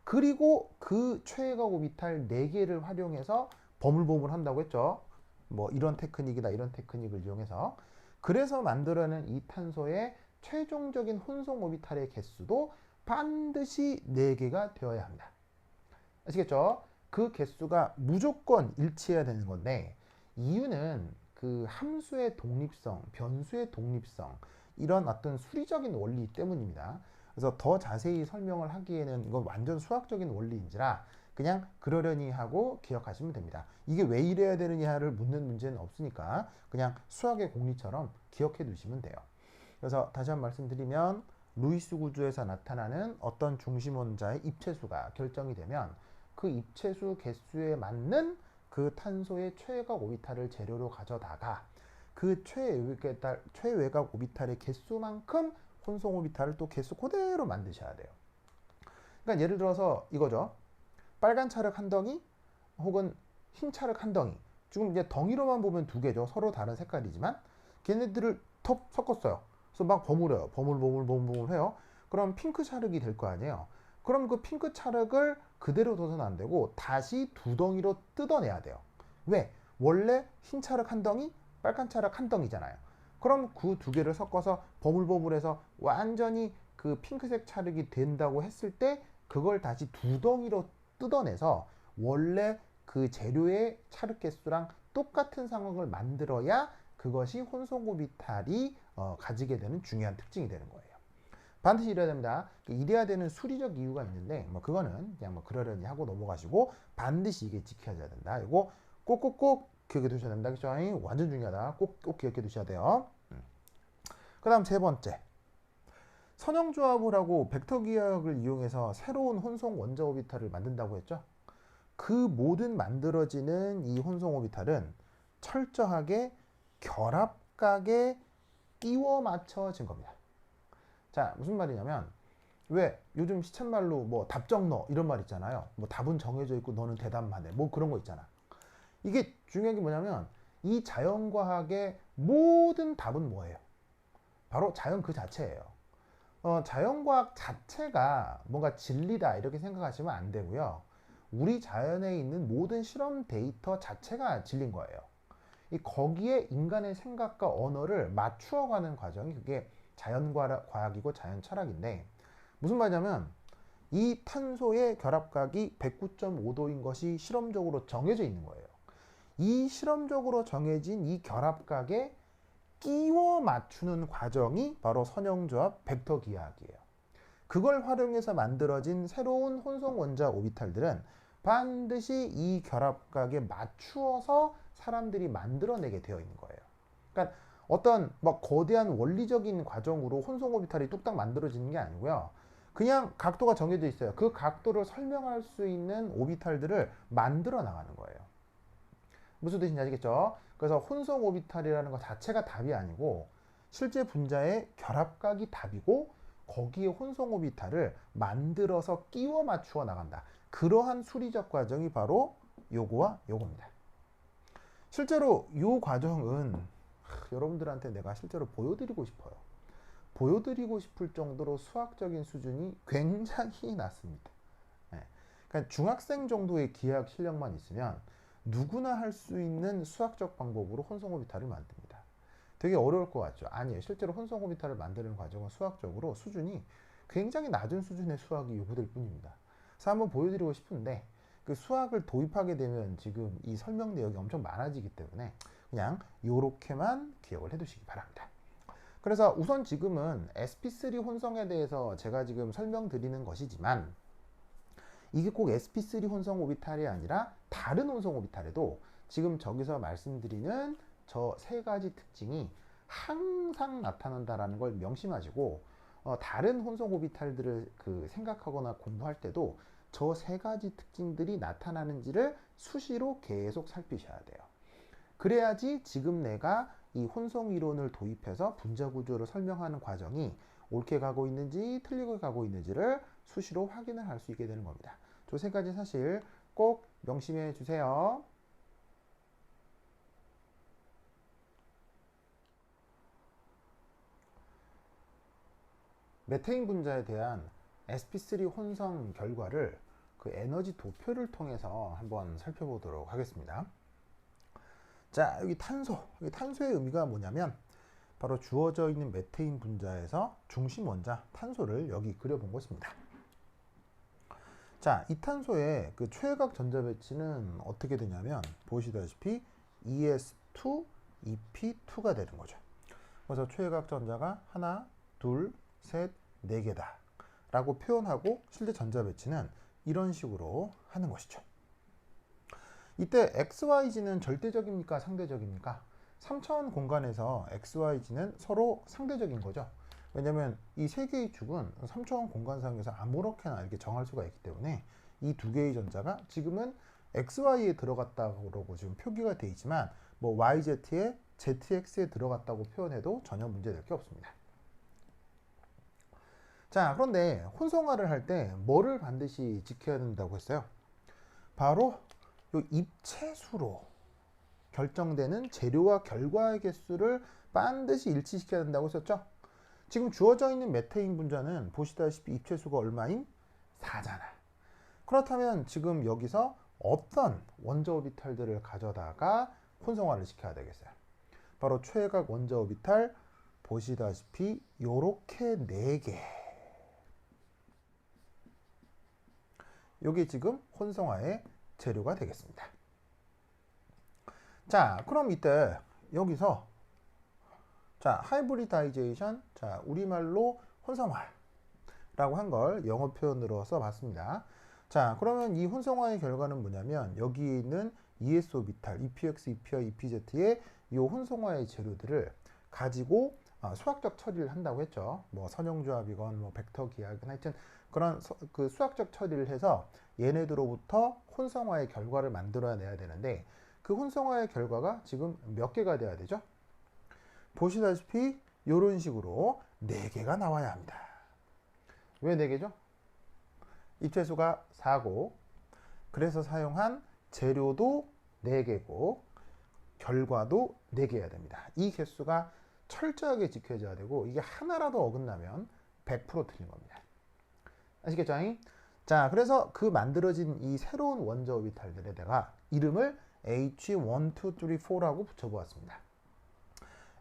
[SPEAKER 1] 그리고 그 최외각 오비탈 4개를 활용해서 버물버물 한다고 했죠. 뭐 이런 테크닉이다 이런 테크닉을 이용해서 그래서 만들어낸 이 탄소의 최종적인 혼성 오비탈의 개수도 반드시 4개가 되어야 합니다. 아시겠죠? 그 개수가 무조건 일치해야 되는 건데 이유는 그 함수의 독립성, 변수의 독립성 이런 어떤 수리적인 원리 때문입니다. 그래서 더 자세히 설명을 하기에는 이건 완전 수학적인 원리인지라 그냥 그러려니 하고 기억하시면 됩니다. 이게 왜 이래야 되느냐를 묻는 문제는 없으니까 그냥 수학의 공리처럼 기억해 두시면 돼요. 그래서 다시 한번 말씀드리면 루이스 구조에서 나타나는 어떤 중심 원자의 입체수가 결정이 되면 그 입체수 개수에 맞는 그 탄소의 최외각 오비탈을 재료로 가져다가 그 최외각 오비탈의 개수만큼 혼성 오비탈을 또 개수 그대로 만드셔야 돼요. 그러니까 예를 들어서 이거죠. 빨간 찰흙 한 덩이 혹은 흰 찰흙 한 덩이. 지금 이제 덩이로만 보면 2개죠. 서로 다른 색깔이지만 걔네들을 톱 섞었어요. 그래서 막 버무려요. 버물 해요. 그럼 핑크 찰흙이 될 거 아니에요. 그럼 그 핑크 찰흙을 그대로 둬서는 안 되고 다시 2덩이로 뜯어내야 돼요. 왜? 원래 흰 찰흙 한 덩이, 빨간 찰흙 한 덩이잖아요. 그럼 그 2개를 섞어서 버물버물해서 완전히 그 핑크색 찰흙이 된다고 했을 때 그걸 다시 2덩이로 뜯어내서 원래 그 재료의 찰흙 개수랑 똑같은 상황을 만들어야 그것이 혼성 오비탈이 가지게 되는 중요한 특징이 되는 거예요. 반드시 이래야 됩니다. 이래야 되는 수리적 이유가 있는데 뭐 그거는 그냥 뭐 그러려니 하고 넘어가시고 반드시 이게 지켜져야 된다. 이거 꼭꼭꼭 기억해 두셔야 됩니다. 그죠? 완전 중요하다. 꼭 기억해 두셔야 돼요. 그 다음 세 번째. 선형조합을 하고 벡터 기하학을 이용해서 새로운 혼성 원자 오비탈을 만든다고 했죠. 그 모든 만들어지는 이 혼성 오비탈은 철저하게 결합각에 끼워 맞춰진 겁니다. 자, 무슨 말이냐면 왜 요즘 시쳇말로 뭐 답정 너 이런 말 있잖아요. 뭐 답은 정해져 있고 너는 대답만 해. 뭐 그런 거 있잖아. 이게 중요한 게 뭐냐면 이 자연과학의 모든 답은 뭐예요? 바로 자연 그 자체예요. 자연과학 자체가 뭔가 진리다 이렇게 생각하시면 안 되고요. 우리 자연에 있는 모든 실험 데이터 자체가 진리인 거예요. 거기에 인간의 생각과 언어를 맞추어가는 과정이 그게 자연과학이고 자연철학인데 무슨 말이냐면 이 탄소의 결합각이 109.5도인 것이 실험적으로 정해져 있는 거예요. 이 실험적으로 정해진 이 결합각에 끼워 맞추는 과정이 바로 선형조합 벡터 기하학이에요. 그걸 활용해서 만들어진 새로운 혼성 원자 오비탈들은 반드시 이 결합각에 맞추어서 사람들이 만들어내게 되어 있는 거예요. 그러니까 어떤 막 거대한 원리적인 과정으로 혼성 오비탈이 뚝딱 만들어지는 게 아니고요. 그냥 각도가 정해져 있어요. 그 각도를 설명할 수 있는 오비탈들을 만들어 나가는 거예요. 무슨 뜻인지 아시겠죠? 그래서 혼성 오비탈이라는 것 자체가 답이 아니고 실제 분자의 결합각이 답이고 거기에 혼성 오비탈을 만들어서 끼워 맞추어 나간다. 그러한 수리적 과정이 바로 요거와 요겁니다. 실제로 요 과정은 여러분들한테 내가 실제로 보여드리고 싶어요. 보여드리고 싶을 정도로 수학적인 수준이 굉장히 낮습니다. 네. 그러니까 중학생 정도의 기하학 실력만 있으면 누구나 할 수 있는 수학적 방법으로 혼성 오비탈을 만듭니다. 되게 어려울 것 같죠? 아니에요. 실제로 혼성 오비탈을 만드는 과정은 수학적으로 수준이 굉장히 낮은 수준의 수학이 요구될 뿐입니다. 그래서 한번 보여드리고 싶은데 그 수학을 도입하게 되면 지금 이 설명 내역이 엄청 많아지기 때문에 그냥 요렇게만 기억을 해 두시기 바랍니다. 그래서 우선 지금은 sp3 혼성에 대해서 제가 지금 설명드리는 것이지만 이게 꼭 sp3 혼성 오비탈이 아니라 다른 혼성 오비탈에도 지금 저기서 말씀드리는 저 세 가지 특징이 항상 나타난다라는 걸 명심하시고 다른 혼성 오비탈들을 생각하거나 공부할 때도 저 세 가지 특징들이 나타나는지를 수시로 계속 살피셔야 돼요. 그래야지 지금 내가 이 혼성 이론을 도입해서 분자 구조를 설명하는 과정이 옳게 가고 있는지 틀리게 가고 있는지를 수시로 확인을 할 수 있게 되는 겁니다. 저 세 가지 사실 꼭 명심해 주세요. 메테인 분자에 대한 sp3 혼성 결과를 그 에너지 도표를 통해서 한번 살펴보도록 하겠습니다. 자, 여기 탄소의 의미가 뭐냐면 바로 주어져 있는 메테인 분자에서 중심 원자 탄소를 여기 그려본 것입니다. 자, 이 탄소의 그 최외각 전자 배치는 어떻게 되냐면 보시다시피 ES2, EP2가 되는 거죠. 그래서 최외각 전자가 하나, 둘, 셋, 네 개다 라고 표현하고 실제 전자 배치는 이런 식으로 하는 것이죠. 이때 XYZ는 절대적입니까? 상대적입니까? 3차원 공간에서 XYZ는 서로 상대적인 거죠. 왜냐면 이 세 개의 축은 3차원 공간상에서 아무렇게나 이렇게 정할 수가 있기 때문에 이 두 개의 전자가 지금은 XY에 들어갔다고 지금 표기가 되어 있지만 뭐 YZ에 ZX에 들어갔다고 표현해도 전혀 문제될 게 없습니다. 자, 그런데 혼성화를 할 때 뭐를 반드시 지켜야 된다고 했어요? 바로 이 입체수로 결정되는 재료와 결과의 개수를 반드시 일치시켜야 된다고 했었죠? 지금 주어져 있는 메테인 분자는 보시다시피 입체수가 얼마인? 4잖아. 그렇다면 지금 여기서 어떤 원자 오비탈들을 가져다가 혼성화를 시켜야 되겠어요? 바로 최외각 원자 오비탈 보시다시피 요렇게 4개. 요게 지금 혼성화의 재료가 되겠습니다. 자, 그럼 이때 여기서 자, 하이브리다이제이션, 자, 우리말로 혼성화라고 한 걸 영어 표현으로 써봤습니다. 자, 그러면 이 혼성화의 결과는 뭐냐면 여기 있는 ES 오비탈, EPX, EPI, EPZ의 이 혼성화의 재료들을 가지고 수학적 처리를 한다고 했죠. 뭐 선형조합이건 뭐 벡터 기하건 하여튼 그런 그 수학적 처리를 해서 얘네들로부터 혼성화의 결과를 만들어내야 되는데 그 혼성화의 결과가 지금 몇 개가 돼야 되죠? 보시다시피 이런 식으로 4개가 나와야 합니다. 왜 4개죠? 입체수가 4고 그래서 사용한 재료도 4개고 결과도 4개여야 됩니다. 이 개수가 철저하게 지켜져야 되고 이게 하나라도 어긋나면 100% 틀린 겁니다. 아시겠죠? 자, 그래서 그 만들어진 이 새로운 원자 오비탈들에다가 이름을 H1, 2, 3, 4라고 붙여보았습니다.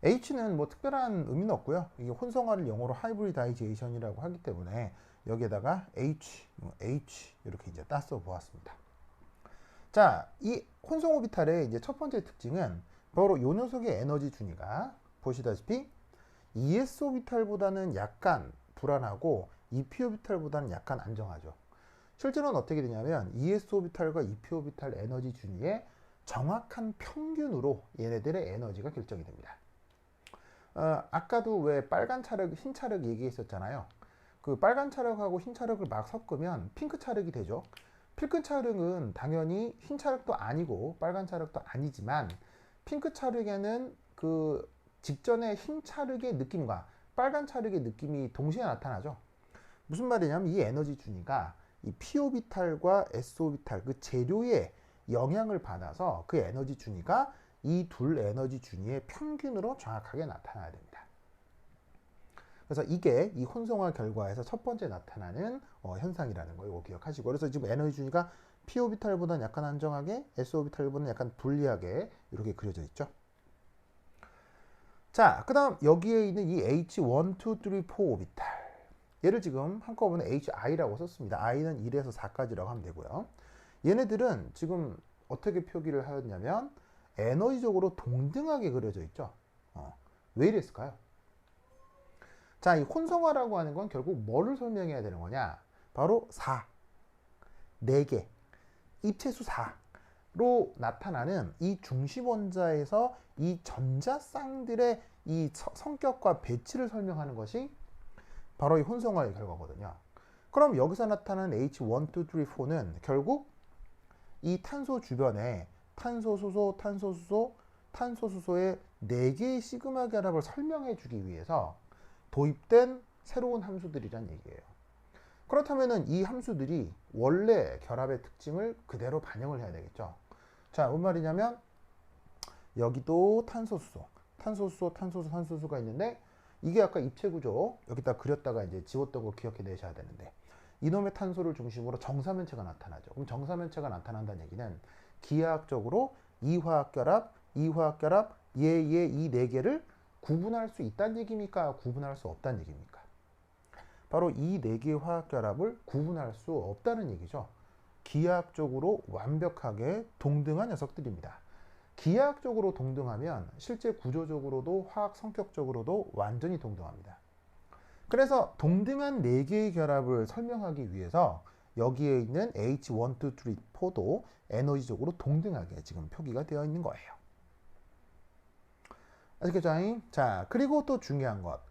[SPEAKER 1] H는 뭐 특별한 의미는 없고요. 이게 혼성화를 영어로 하이브리다이제이션이라고 하기 때문에 여기에다가 H 이렇게 이제 따서 보았습니다. 자, 이 혼성 오비탈의 이제 첫 번째 특징은 바로 이 녀석의 에너지 준위가 보시다시피 ES 오비탈보다는 약간 불안하고 EP 오비탈보다는 약간 안정하죠. 실제로는 어떻게 되냐면 ES 오비탈과 EP 오비탈 에너지 준위의 정확한 평균으로 얘네들의 에너지가 결정이 됩니다. 아까도 왜 빨간 차력, 흰 차력 얘기했었잖아요. 그 빨간 차력하고 흰 차력을 막 섞으면 핑크 차력이 되죠. 핑크 차력은 당연히 흰 차력도 아니고 빨간 차력도 아니지만 핑크 차력에는 그 직전의 흰 차력의 느낌과 빨간 차력의 느낌이 동시에 나타나죠. 무슨 말이냐면 이 에너지 준위가 이 p 오비탈과 s 오비탈 그 재료의 영향을 받아서 그 에너지 준위가 이 둘 에너지 준위의 평균으로 정확하게 나타나야 됩니다. 그래서 이게 이 혼성화 결과에서 첫 번째 나타나는 현상이라는 거 이거 기억하시고 그래서 지금 에너지 준위가 p 오비탈보다는 약간 안정하게 s 오비탈보다는 약간 불리하게 이렇게 그려져 있죠. 자, 그 다음 여기에 있는 이 H1, 2, 3, 4 오비탈 얘를 지금 한꺼번에 HI라고 썼습니다. I는 1에서 4까지라고 하면 되고요. 얘네들은 지금 어떻게 표기를 하였냐면 에너지적으로 동등하게 그려져 있죠. 왜 이랬을까요? 자, 이 혼성화라고 하는 건 결국 뭐를 설명해야 되는 거냐? 바로 4, 4개, 입체수 4로 나타나는 이 중심 원자에서 이 전자쌍들의 이 성격과 배치를 설명하는 것이 바로 이 혼성화의 결과거든요. 그럼 여기서 나타나는 H1, 2, 3, 4는 결국 이 탄소 주변에 탄소, 수소, 탄소, 수소, 탄소, 수소의 4개의 시그마 결합을 설명해 주기 위해서 도입된 새로운 함수들이란 얘기예요. 그렇다면 이 함수들이 원래 결합의 특징을 그대로 반영을 해야 되겠죠. 자, 뭔 말이냐면 여기도 탄소, 수소, 탄소, 수소, 탄소, 수소, 탄소, 수소가 있는데 이게 아까 입체 구조 여기다 그렸다가 이제 지웠던 거 기억해 내셔야 되는데 이놈의 탄소를 중심으로 정사면체가 나타나죠. 그럼 정사면체가 나타난다는 얘기는 기하학적으로 이화학결합, 이화학결합, 얘, 이 4개를 구분할 수 있다는 얘기입니까? 구분할 수 없다는 얘기입니까? 바로 이 4개의 화학결합을 구분할 수 없다는 얘기죠. 기하학적으로 완벽하게 동등한 녀석들입니다. 기하학적으로 동등하면 실제 구조적으로도 화학 성격적으로도 완전히 동등합니다. 그래서 동등한 4개의 결합을 설명하기 위해서 여기에 있는 H1, 2, 3, 4도 에너지적으로 동등하게 지금 표기가 되어 있는 거예요. 아시겠죠? 자, 그리고 또 중요한 것.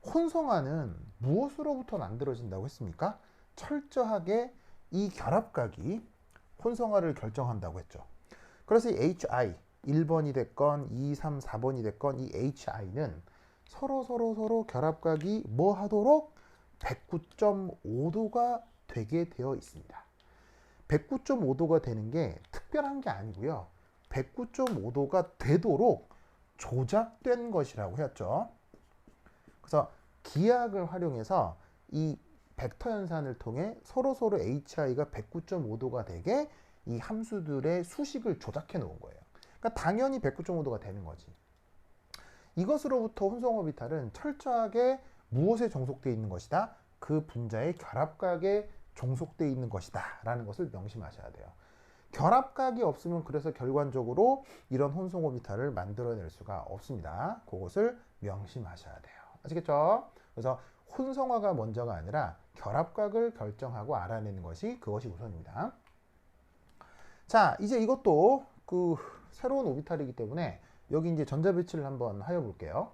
[SPEAKER 1] 혼성화는 무엇으로부터 만들어진다고 했습니까? 철저하게 이 결합각이 혼성화를 결정한다고 했죠. 그래서 이 HI, 1번이 됐건 2, 3, 4번이 됐건 이 HI는 서로 결합각이 뭐 하도록 109.5도가 되게 되어 있습니다. 109.5도가 되는 게 특별한 게 아니고요. 109.5도가 되도록 조작된 것이라고 했죠. 그래서 기하학을 활용해서 이 벡터 연산을 통해 서로 HI가 109.5도가 되게 이 함수들의 수식을 조작해 놓은 거예요. 그러니까 당연히 109.5도가 되는 거지. 이것으로부터 혼성 오비탈은 철저하게 무엇에 종속되어 있는 것이다? 그 분자의 결합각에 종속되어 있는 것이다 라는 것을 명심하셔야 돼요. 결합각이 없으면 그래서 결과적으로 이런 혼성 오비탈을 만들어낼 수가 없습니다. 그것을 명심하셔야 돼요. 아시겠죠? 그래서 혼성화가 먼저가 아니라 결합각을 결정하고 알아내는 것이 그것이 우선입니다. 자, 이제 이것도 그 새로운 오비탈이기 때문에 여기 이제 전자 배치를 한번 하여 볼게요.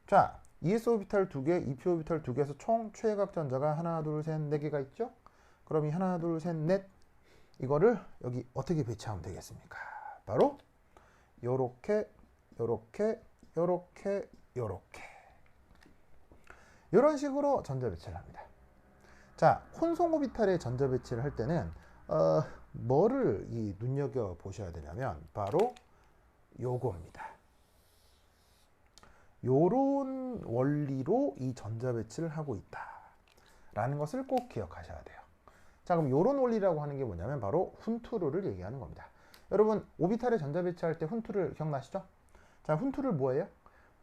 [SPEAKER 1] 자, ES 오비탈 2개, EP 오비탈 2개에서 총 최외곽 전자가 하나, 둘, 셋, 네 개가 있죠? 그럼 이 하나, 둘, 셋, 넷 이거를 여기 어떻게 배치하면 되겠습니까? 바로 요렇게, 요렇게, 요렇게, 요렇게 이런 식으로 전자 배치를 합니다. 자, 혼성 오비탈의 전자 배치를 할 때는 뭐를 눈여겨 보셔야 되냐면 바로 요겁니다. 요런 원리로 이 전자 배치를 하고 있다 라는 것을 꼭 기억하셔야 돼요. 자, 그럼 요런 원리라고 하는 게 뭐냐면 바로 훈투르를 얘기하는 겁니다. 여러분 오비탈의 전자 배치할 때 훈투르 기억나시죠? 자, 훈투르 뭐예요?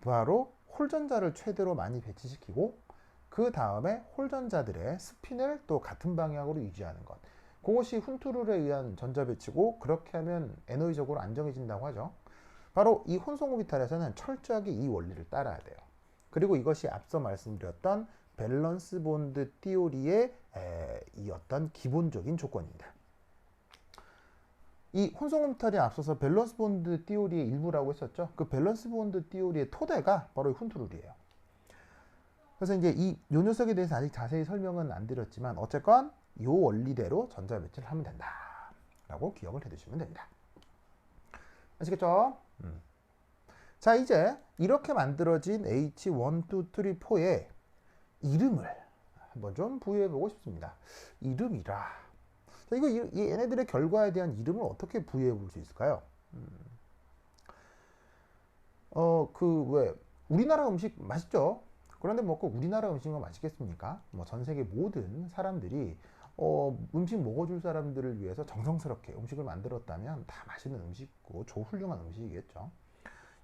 [SPEAKER 1] 바로 홀전자를 최대로 많이 배치시키고 그 다음에 홀전자들의 스핀을 또 같은 방향으로 유지하는 것, 그것이 훈투르에 의한 전자 배치고, 그렇게 하면 에너지적으로 안정해진다고 하죠. 바로 이 혼성 오비탈에서는 철저하게 이 원리를 따라야 돼요. 그리고 이것이 앞서 말씀드렸던 밸런스 본드 띠오리의 이 어떤 기본적인 조건입니다. 이 혼성 오비탈에 앞서서 밸런스 본드 띠오리의 일부라고 했었죠. 그 밸런스 본드 띠오리의 토대가 바로 이 훈투르이에요. 그래서 이제 요 녀석에 대해서 아직 자세히 설명은 안 드렸지만 어쨌건 요 원리대로 전자 배치를 하면 된다 라고 기억을 해 두시면 됩니다. 아시겠죠? 자, 이제 이렇게 만들어진 H1, 2, 3, 4의 이름을 한번 좀 부여해 보고 싶습니다. 이름이라. 자, 이거 얘네들의 결과에 대한 이름을 어떻게 부여해 볼 수 있을까요? 왜 우리나라 음식 맛있죠? 그런데 뭐 꼭 우리나라 음식만 맛있겠습니까? 뭐 전 세계 모든 사람들이 음식 먹어줄 사람들을 위해서 정성스럽게 음식을 만들었다면 다 맛있는 음식이고 훌륭한 음식이겠죠.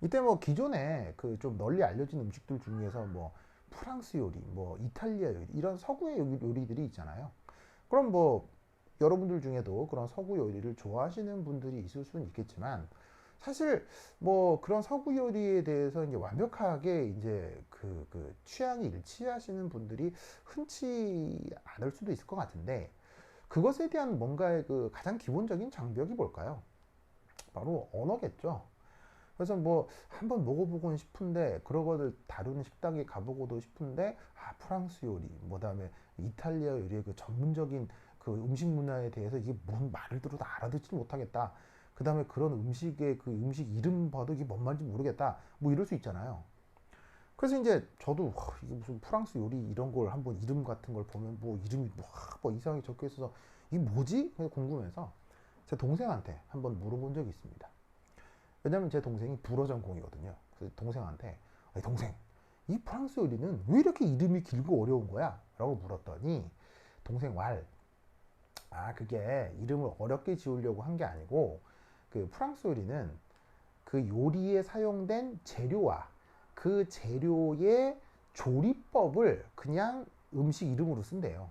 [SPEAKER 1] 이때 뭐 기존에 그 좀 널리 알려진 음식들 중에서 뭐 프랑스 요리, 뭐 이탈리아 요리, 이런 서구의 요리들이 있잖아요. 그럼 뭐 여러분들 중에도 그런 서구 요리를 좋아하시는 분들이 있을 수는 있겠지만, 사실 뭐 그런 서구 요리에 대해서 이제 완벽하게 이제 그 취향이 일치하시는 분들이 흔치 않을 수도 있을 것 같은데, 그것에 대한 뭔가의 그 가장 기본적인 장벽이 뭘까요? 바로 언어겠죠. 그래서 뭐 한번 먹어보고 싶은데, 그런 거를 다루는 식당에 가보고도 싶은데, 프랑스 요리, 뭐 다음에 이탈리아 요리의 그 전문적인 그 음식 문화에 대해서 이게 뭔 말을 들어도 알아듣지 못하겠다. 그 다음에 그런 음식의 그 음식 이름 봐도 이게 뭔 말인지 모르겠다. 뭐 이럴 수 있잖아요. 그래서 이제 저도 이게 무슨 프랑스 요리 이런 걸 한번 이름 같은 걸 보면 뭐 이름이 뭐 이상하게 적혀 있어서 이게 뭐지? 궁금해서 제 동생한테 한번 물어본 적이 있습니다. 왜냐면 제 동생이 불어 전공이거든요. 그래서 동생한테 동생, 이 프랑스 요리는 왜 이렇게 이름이 길고 어려운 거야? 라고 물었더니 동생 그게 이름을 어렵게 지으려고 한 게 아니고, 그 프랑스 요리는 그 요리에 사용된 재료와 그 재료의 조리법을 그냥 음식 이름으로 쓴대요.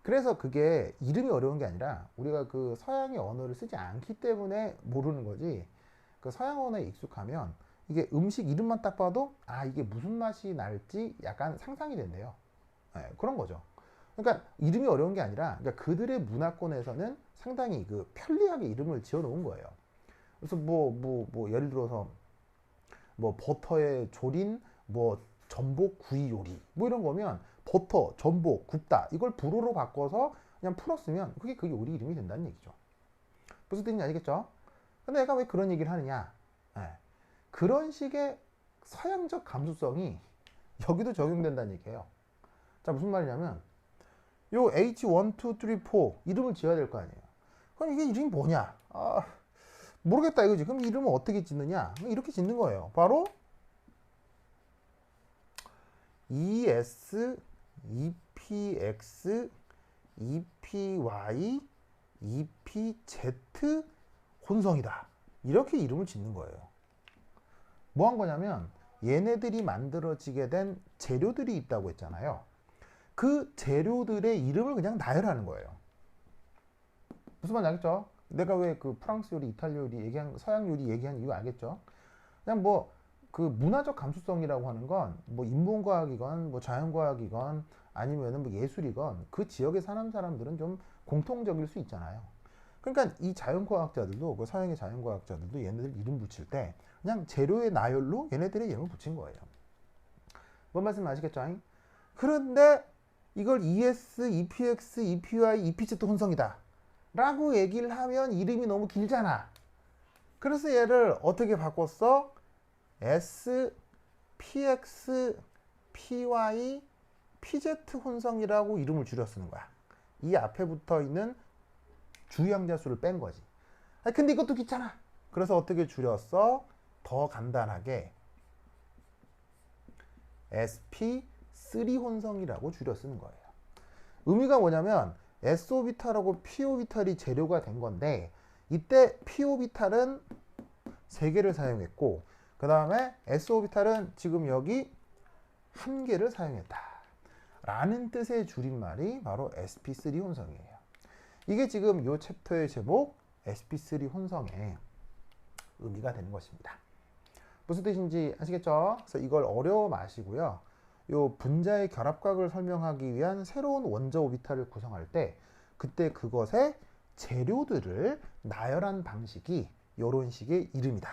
[SPEAKER 1] 그래서 그게 이름이 어려운 게 아니라 우리가 그 서양의 언어를 쓰지 않기 때문에 모르는 거지, 그 서양 언어에 익숙하면 이게 음식 이름만 딱 봐도 이게 무슨 맛이 날지 약간 상상이 된대요. 네, 그런 거죠. 그러니까 이름이 어려운 게 아니라, 그러니까 그들의 문화권에서는 상당히 그 편리하게 이름을 지어 놓은 거예요. 그래서 뭐 예를 들어서 뭐 버터에 졸인 뭐 전복 구이 요리 뭐 이런 거면 버터, 전복, 굽다 이걸 불어로 바꿔서 그냥 풀었으면 그게 요리 이름이 된다는 얘기죠. 무슨 뜻인지 알겠죠? 근데 내가 왜 그런 얘기를 하느냐? 그런 식의 서양적 감수성이 여기도 적용된다는 얘기예요. 자, 무슨 말이냐면 요 H1, 2, 3, 4 이름을 지어야 될 거 아니에요. 그럼 이게 이름이 뭐냐? 모르겠다 이거지. 그럼 이름을 어떻게 짓느냐? 이렇게 짓는 거예요. 바로 ES, EPX, EPY, EPZ 혼성이다. 이렇게 이름을 짓는 거예요. 뭐 한 거냐면 얘네들이 만들어지게 된 재료들이 있다고 했잖아요. 그 재료들의 이름을 그냥 나열하는 거예요. 무슨 말인지 알겠죠? 내가 왜 그 프랑스 요리, 이탈리아 요리 얘기한, 서양 요리 얘기한 이유 알겠죠? 그냥 뭐 그 문화적 감수성이라고 하는 건 뭐 인문과학이건 뭐 자연과학이건 아니면은 뭐 예술이건 그 지역에 사는 사람들은 좀 공통적일 수 있잖아요. 그러니까 이 자연과학자들도 그 서양의 자연과학자들도 얘네들 이름 붙일 때 그냥 재료의 나열로 얘네들의 이름을 붙인 거예요. 뭔 말씀 아시겠죠? 그런데 이걸 ES, EPX, EPY, EPZ 혼성이다 라고 얘기를 하면 이름이 너무 길잖아. 그래서 얘를 어떻게 바꿨어? S, PX, PY, PZ 혼성이라고 이름을 줄여 쓰는 거야. 이 앞에 붙어 있는 주양자 수를 뺀 거지. 근데 이것도 귀찮아. 그래서 어떻게 줄였어? 더 간단하게 sp3 혼성이라고 줄여 쓰는 거예요. 의미가 뭐냐면 S오비탈하고 P오비탈이 재료가 된 건데 이때 P오비탈은 3개를 사용했고 그 다음에 S오비탈은 지금 여기 1개를 사용했다 라는 뜻의 줄임말이 바로 sp3 혼성이에요. 이게 지금 이 챕터의 제목 sp3 혼성의 의미가 되는 것입니다. 무슨 뜻인지 아시겠죠? 그래서 이걸 어려워 마시고요. 요 분자의 결합각을 설명하기 위한 새로운 원자 오비탈을 구성할 때 그때 그것의 재료들을 나열한 방식이 이런 식의 이름이다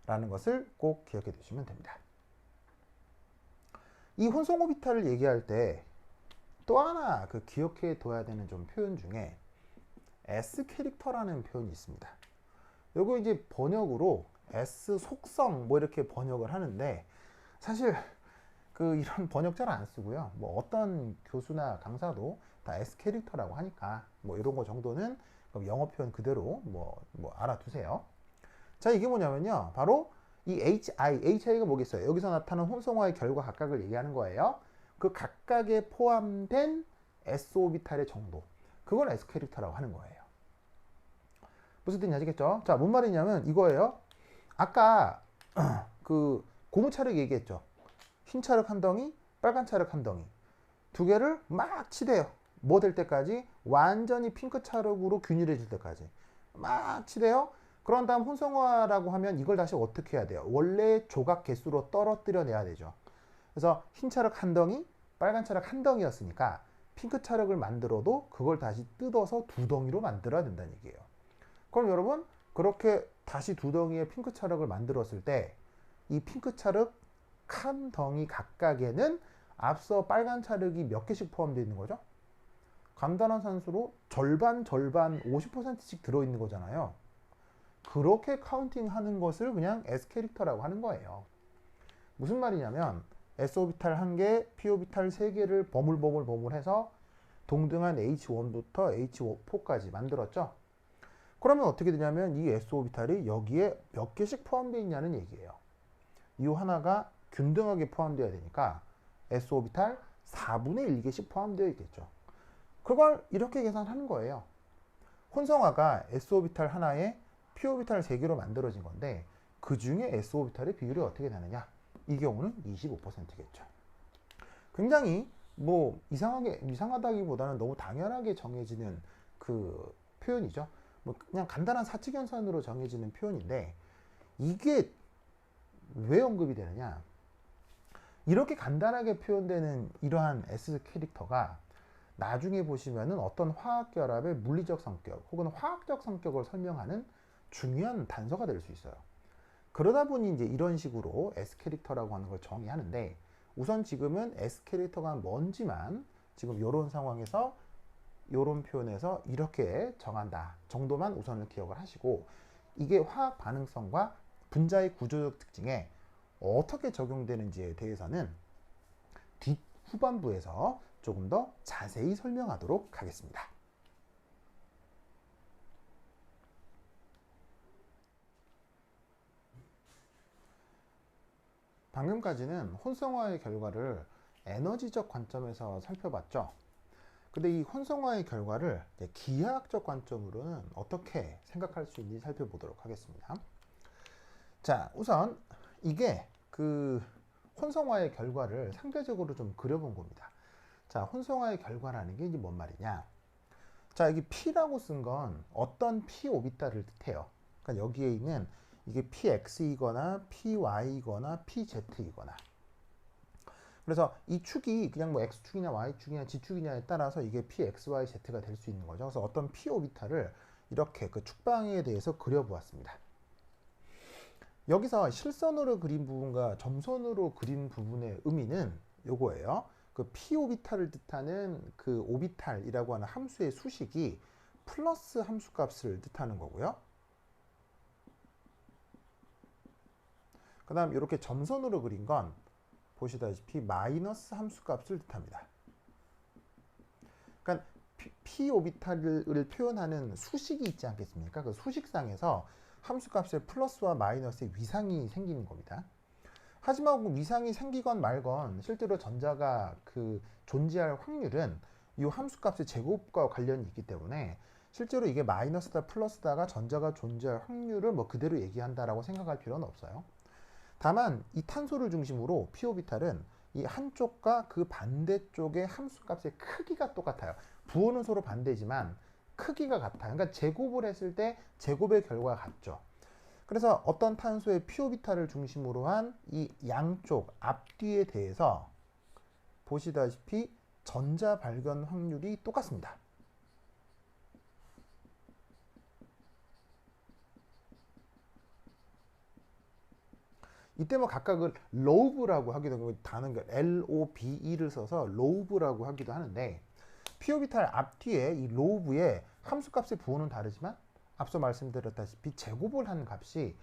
[SPEAKER 1] 라는 것을 꼭 기억해 두시면 됩니다. 이 혼성 오비탈을 얘기할 때 또 하나 그 기억해 둬야 되는 좀 표현 중에 S 캐릭터라는 표현이 있습니다. 요거 이제 번역으로 S 속성 뭐 이렇게 번역을 하는데 사실 그 이런 번역 잘 안 쓰고요. 뭐 어떤 교수나 강사도 다 S 캐릭터라고 하니까 뭐 이런 거 정도는 영어 표현 그대로 뭐 알아두세요. 자, 이게 뭐냐면요. 바로 이 HI가 뭐겠어요? 여기서 나타나는 혼성화의 결과 각각을 얘기하는 거예요. 그 각각에 포함된 S 오비탈의 정도. 그걸 S 캐릭터라고 하는 거예요. 무슨 뜻인지 아시겠죠? 자, 뭔 말이냐면 이거예요. 아까 그 고무차력 얘기했죠. 흰 차력 한 덩이, 빨간 차력 한 덩이. 두 개를 막 치대요. 뭐 될 때까지? 완전히 핑크 차력으로 균일해질 때까지. 막 치대요. 그런 다음 혼성화라고 하면 이걸 다시 어떻게 해야 돼요? 원래 조각 개수로 떨어뜨려 내야 되죠. 그래서 흰 차력 한 덩이, 빨간 차력 한 덩이였으니까 핑크 차력을 만들어도 그걸 다시 뜯어서 두 덩이로 만들어야 된다는 얘기예요. 그럼 여러분 그렇게 다시 두 덩이의 핑크 차력을 만들었을 때 이 핑크 차력 한 덩이 각각에는 앞서 빨간 차력이 몇 개씩 포함되어 있는 거죠? 간단한 산수로 절반 50%씩 들어있는 거잖아요. 그렇게 카운팅하는 것을 그냥 S 캐릭터라고 하는 거예요. 무슨 말이냐면 S오비탈 1개, P오비탈 3개를 버물해서 동등한 H1부터 H4까지 만들었죠. 그러면 어떻게 되냐면 이 S오비탈이 여기에 몇 개씩 포함되어 있냐는 얘기예요. 이 하나가 균등하게 포함되어야 되니까 S오비탈 4분의 1개씩 포함되어 있겠죠. 그걸 이렇게 계산하는 거예요. 혼성화가 S오비탈 하나에 P오비탈 3개로 만들어진 건데 그 중에 S오비탈의 비율이 어떻게 되느냐? 이 경우는 25%겠죠. 굉장히 뭐 이상하다기보다는 너무 당연하게 정해지는 그 표현이죠. 뭐 그냥 간단한 사칙연산으로 정해지는 표현인데 이게 왜 언급이 되느냐? 이렇게 간단하게 표현되는 이러한 S 캐릭터가 나중에 보시면은 어떤 화학 결합의 물리적 성격 혹은 화학적 성격을 설명하는 중요한 단서가 될 수 있어요. 그러다 보니 이제 이런 식으로 S 캐릭터라고 하는 걸 정의하는데 우선 지금은 S 캐릭터가 뭔지만 지금 이런 상황에서 이런 표현에서 이렇게 정한다 정도만 우선은 기억을 하시고 이게 화학 반응성과 분자의 구조적 특징에 어떻게 적용되는지에 대해서는 후반부에서 조금 더 자세히 설명하도록 하겠습니다. 방금까지는 혼성화의 결과를 에너지적 관점에서 살펴봤죠. 근데 이 혼성화의 결과를 기하학적 관점으로는 어떻게 생각할 수 있는지 살펴보도록 하겠습니다. 자, 우선 이게 그 혼성화의 결과를 상대적으로 좀 그려본 겁니다. 자, 혼성화의 결과라는 게 이제 뭔 말이냐? 자, 여기 P라고 쓴 건 어떤 P 오비탈을 뜻해요. 그러니까 여기에 있는 이게 PX이거나 PY이거나 PZ이거나. 그래서 이 축이 그냥 뭐 X축이냐 Y축이냐 G축이냐에 따라서 이게 PXYZ가 될 수 있는 거죠. 그래서 어떤 P 오비탈을 이렇게 그 축방에 대해서 그려보았습니다. 여기서 실선으로 그린 부분과 점선으로 그린 부분의 의미는 요거예요. 그 p 오비탈을 뜻하는 그 오비탈이라고 하는 함수의 수식이 플러스 함수값을 뜻하는 거고요. 그 다음 이렇게 점선으로 그린 건 보시다시피 마이너스 함수값을 뜻합니다. 그러니까 p 오비탈을 표현하는 수식이 있지 않겠습니까? 그 수식상에서 함수값의 플러스와 마이너스의 위상이 생기는 겁니다. 하지만 그 위상이 생기건 말건 실제로 전자가 그 존재할 확률은 이 함수값의 제곱과 관련이 있기 때문에 실제로 이게 마이너스다 플러스다가 전자가 존재할 확률을 뭐 그대로 얘기한다라고 생각할 필요는 없어요. 다만 이 탄소를 중심으로 p 오비탈은 이 한쪽과 그 반대쪽의 함수값의 크기가 똑같아요. 부호는 서로 반대지만 크기가 같아요. 그러니까 제곱을 했을 때 제곱의 결과가 같죠. 그래서 어떤 탄소의 p 오비탈을 중심으로 한 이 양쪽 앞뒤에 대해서 보시다시피 전자 발견 확률이 똑같습니다. 이때 뭐 각각을 로브라고 하기도 하고 단어가 LOBE를 써서 로브라고 하기도 하는데 p 오비탈 앞뒤에 이 로브의 함수값의 부호는 다르지만 앞서 말씀드렸다시피 제곱을 한 값이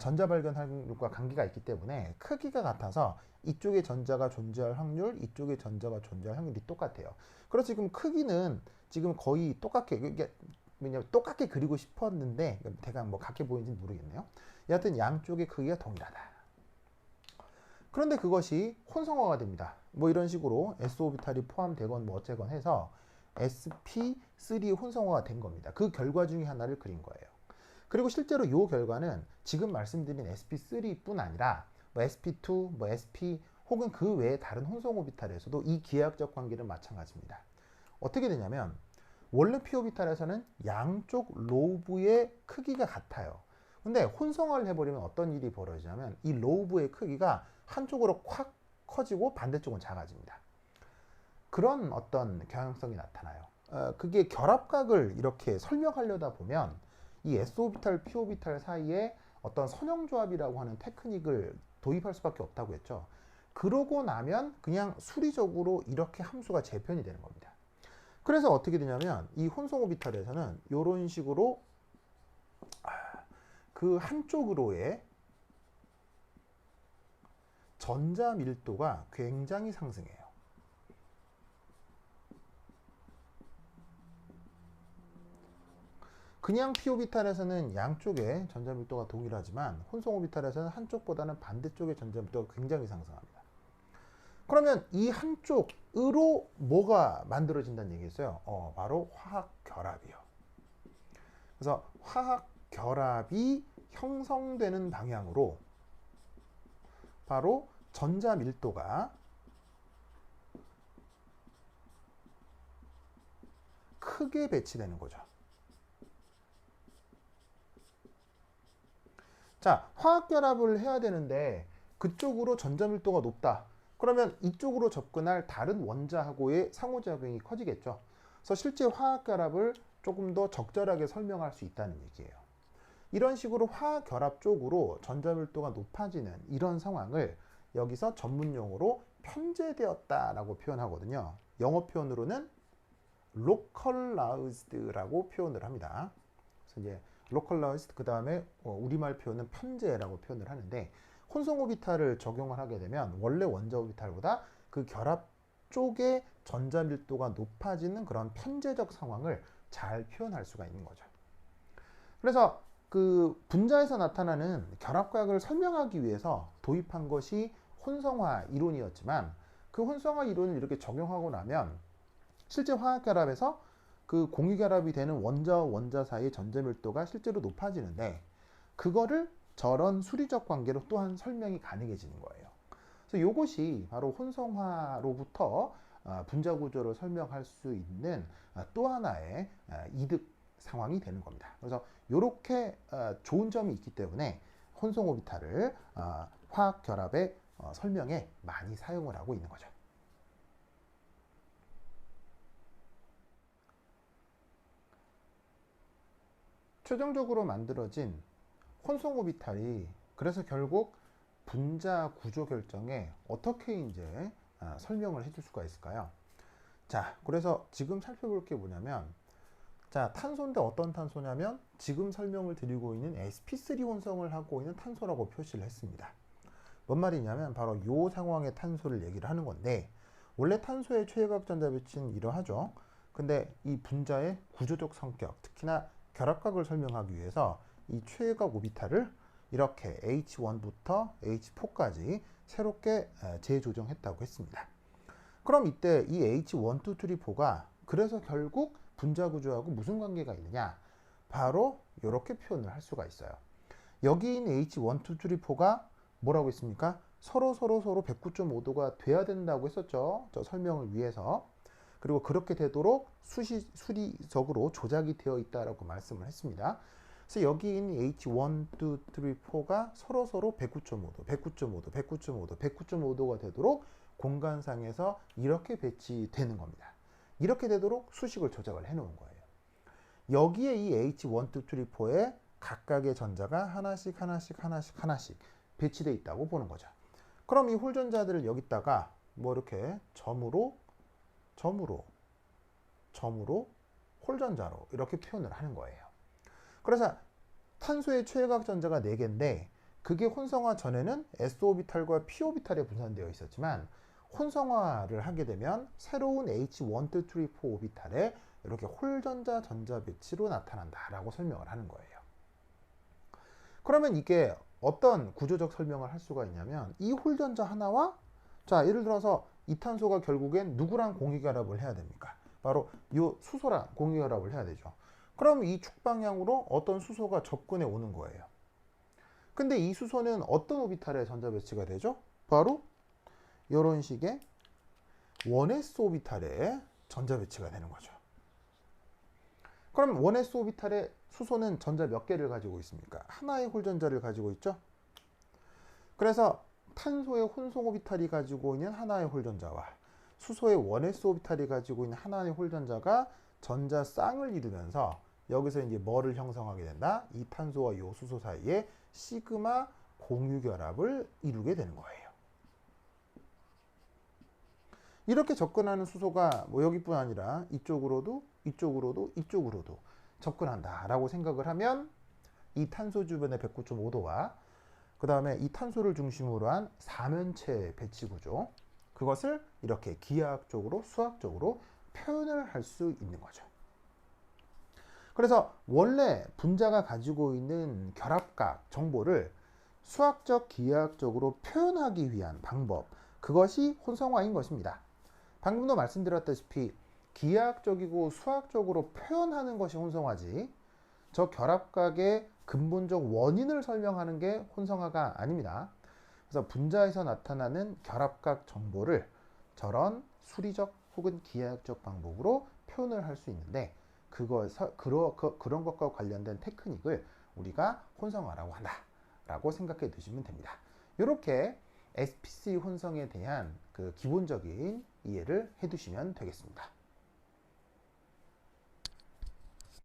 [SPEAKER 1] 전자 발견 확률과 관계가 있기 때문에 크기가 같아서 이쪽에 전자가 존재할 확률, 이쪽에 전자가 존재할 확률이 똑같아요. 그래서 지금 크기는 지금 거의 똑같게 이게 왜냐면 똑같게 그리고 싶었는데 대강 뭐 같게 보이는지 모르겠네요. 여하튼 양쪽의 크기가 동일하다. 그런데 그것이 혼성화가 됩니다. 뭐 이런 식으로 s 오비탈이 포함되건 뭐 어쨌건 해서 sp3 혼성화가 된 겁니다. 그 결과 중에 하나를 그린 거예요. 그리고 실제로 이 결과는 지금 말씀드린 sp3뿐 아니라 뭐 sp2, 뭐 sp 혹은 그 외에 다른 혼성 오비탈에서도 이 기하학적 관계는 마찬가지입니다. 어떻게 되냐면 원래 p 오비탈에서는 양쪽 로브의 크기가 같아요. 근데 혼성화를 해버리면 어떤 일이 벌어지냐면 이 로브의 크기가 한쪽으로 확 커지고 반대쪽은 작아집니다. 그런 어떤 경향성이 나타나요. 그게 결합각을 이렇게 설명하려다 보면 이 s-오비탈, p-오비탈 사이에 어떤 선형조합이라고 하는 테크닉을 도입할 수밖에 없다고 했죠. 그러고 나면 그냥 수리적으로 이렇게 함수가 재편이 되는 겁니다. 그래서 어떻게 되냐면 이 혼성 오비탈에서는 이런 식으로 그 한쪽으로의 전자 밀도가 굉장히 상승해요. 그냥 p 오비탈에서는 양쪽의 전자 밀도가 동일하지만 혼성 오비탈에서는 한쪽보다는 반대쪽의 전자 밀도가 굉장히 상승합니다. 그러면 이 한쪽으로 뭐가 만들어진다는 얘기겠어요? 바로 화학 결합이요. 그래서 화학 결합이 형성되는 방향으로 바로 전자 밀도가 크게 배치되는 거죠. 자, 화학 결합을 해야 되는데 그쪽으로 전자 밀도가 높다. 그러면 이쪽으로 접근할 다른 원자하고의 상호작용이 커지겠죠. 그래서 실제 화학 결합을 조금 더 적절하게 설명할 수 있다는 얘기예요. 이런 식으로 화학 결합 쪽으로 전자 밀도가 높아지는 이런 상황을 여기서 전문용어로 편제되었다라고 표현하거든요. 영어 표현으로는 localized라고 표현을 합니다. 그래서 이제 localized 그 다음에 우리말 표현은 편제라고 표현을 하는데 혼성 오비탈을 적용을 하게 되면 원래 원자 오비탈보다 그 결합 쪽의 전자 밀도가 높아지는 그런 편제적 상황을 잘 표현할 수가 있는 거죠. 그래서 그 분자에서 나타나는 결합각을 설명하기 위해서 도입한 것이 혼성화 이론이었지만 그 혼성화 이론을 이렇게 적용하고 나면 실제 화학 결합에서 그 공유 결합이 되는 원자와 원자 사이의 전자 밀도가 실제로 높아지는데 그거를 저런 수리적 관계로 또한 설명이 가능해지는 거예요. 그래서 이것이 바로 혼성화로부터 분자 구조를 설명할 수 있는 또 하나의 이득 상황이 되는 겁니다. 그래서 이렇게 좋은 점이 있기 때문에 혼성 오비탈을 화학 결합의 설명에 많이 사용을 하고 있는 거죠. 최종적으로 만들어진 혼성 오비탈이 그래서 결국 분자 구조 결정에 어떻게 이제 설명을 해줄 수가 있을까요? 자, 그래서 지금 살펴볼 게 뭐냐면, 자, 탄소인데 어떤 탄소냐면 지금 설명을 드리고 있는 sp3 혼성을 하고 있는 탄소라고 표시를 했습니다. 뭔 말이냐면 바로 이 상황의 탄소를 얘기를 하는 건데, 원래 탄소의 최외각 전자 배치는 이러하죠. 근데 이 분자의 구조적 성격, 특히나 결합각을 설명하기 위해서 이 최외각 오비탈을 이렇게 H1부터 H4까지 새롭게 재조정했다고 했습니다. 그럼 이때 이 H1, 2, 3, 4가 그래서 결국 분자 구조하고 무슨 관계가 있느냐? 바로 이렇게 표현을 할 수가 있어요. 여기 있는 H1, 2, 3, 4가 뭐라고 했습니까? 서로 109.5도가 돼야 된다고 했었죠. 저 설명을 위해서. 그리고 그렇게 되도록 수리적으로 조작이 되어 있다라고 말씀을 했습니다. 그래서 여기 있는 H1, 2, 3, 4가 서로 109.5도, 109.5도, 109.5도, 109.5도가 되도록 공간상에서 이렇게 배치되는 겁니다. 이렇게 되도록 수식을 조작을 해 놓은 거예요. 여기에 이 H1, 2, 3, 4에 각각의 전자가 하나씩 배치되어 있다고 보는 거죠. 그럼 이 홀전자들을 여기다가 뭐 이렇게 점으로 홀전자로 이렇게 표현을 하는 거예요. 그래서 탄소의 최외각 전자가 4개인데 그게 혼성화 전에는 s오비탈과 p오비탈에 분산되어 있었지만 혼성화를 하게 되면 새로운 H1, 2, 3, 4 오비탈에 이렇게 홀전자 전자 배치로 나타난다라고 설명을 하는 거예요. 그러면 이게 어떤 구조적 설명을 할 수가 있냐면 이 홀전자 하나와, 자, 예를 들어서 이 탄소가 결국엔 누구랑 공유결합을 해야 됩니까? 바로 이 수소랑 공유결합을 해야 되죠. 그럼 이 축방향으로 어떤 수소가 접근해 오는 거예요. 근데 이 수소는 어떤 오비탈에 전자 배치가 되죠? 바로 이런 식의 1s 오비탈에 전자 배치가 되는 거죠. 그럼 1s 오비탈에 수소는 전자 몇 개를 가지고 있습니까? 하나의 홀전자를 가지고 있죠. 그래서 탄소의 혼성 오비탈이 가지고 있는 하나의 홀전자와 수소의 1s 오비탈이 가지고 있는 하나의 홀전자가 전자 쌍을 이루면서 여기서 이제 뭐를 형성하게 된다? 이 탄소와 이 수소 사이에 시그마 공유 결합을 이루게 되는 거예요. 이렇게 접근하는 수소가 뭐 여기뿐 아니라 이쪽으로도 접근한다라고 생각을 하면 이 탄소 주변의 109.5도와 그 다음에 이 탄소를 중심으로 한 사면체 배치 구조, 그것을 이렇게 기하학적으로 수학적으로 표현을 할 수 있는 거죠. 그래서 원래 분자가 가지고 있는 결합각 정보를 수학적 기하학적으로 표현하기 위한 방법, 그것이 혼성화인 것입니다. 방금도 말씀드렸다시피 기하학적이고 수학적으로 표현하는 것이 혼성화지, 저 결합각의 근본적 원인을 설명하는 게 혼성화가 아닙니다. 그래서 분자에서 나타나는 결합각 정보를 저런 수리적 혹은 기하학적 방법으로 표현을 할 수 있는데, 그런 것과 관련된 테크닉을 우리가 혼성화라고 한다라고 생각해 두시면 됩니다. 이렇게 sp3 혼성에 대한 그 기본적인 이해를 해 두시면 되겠습니다.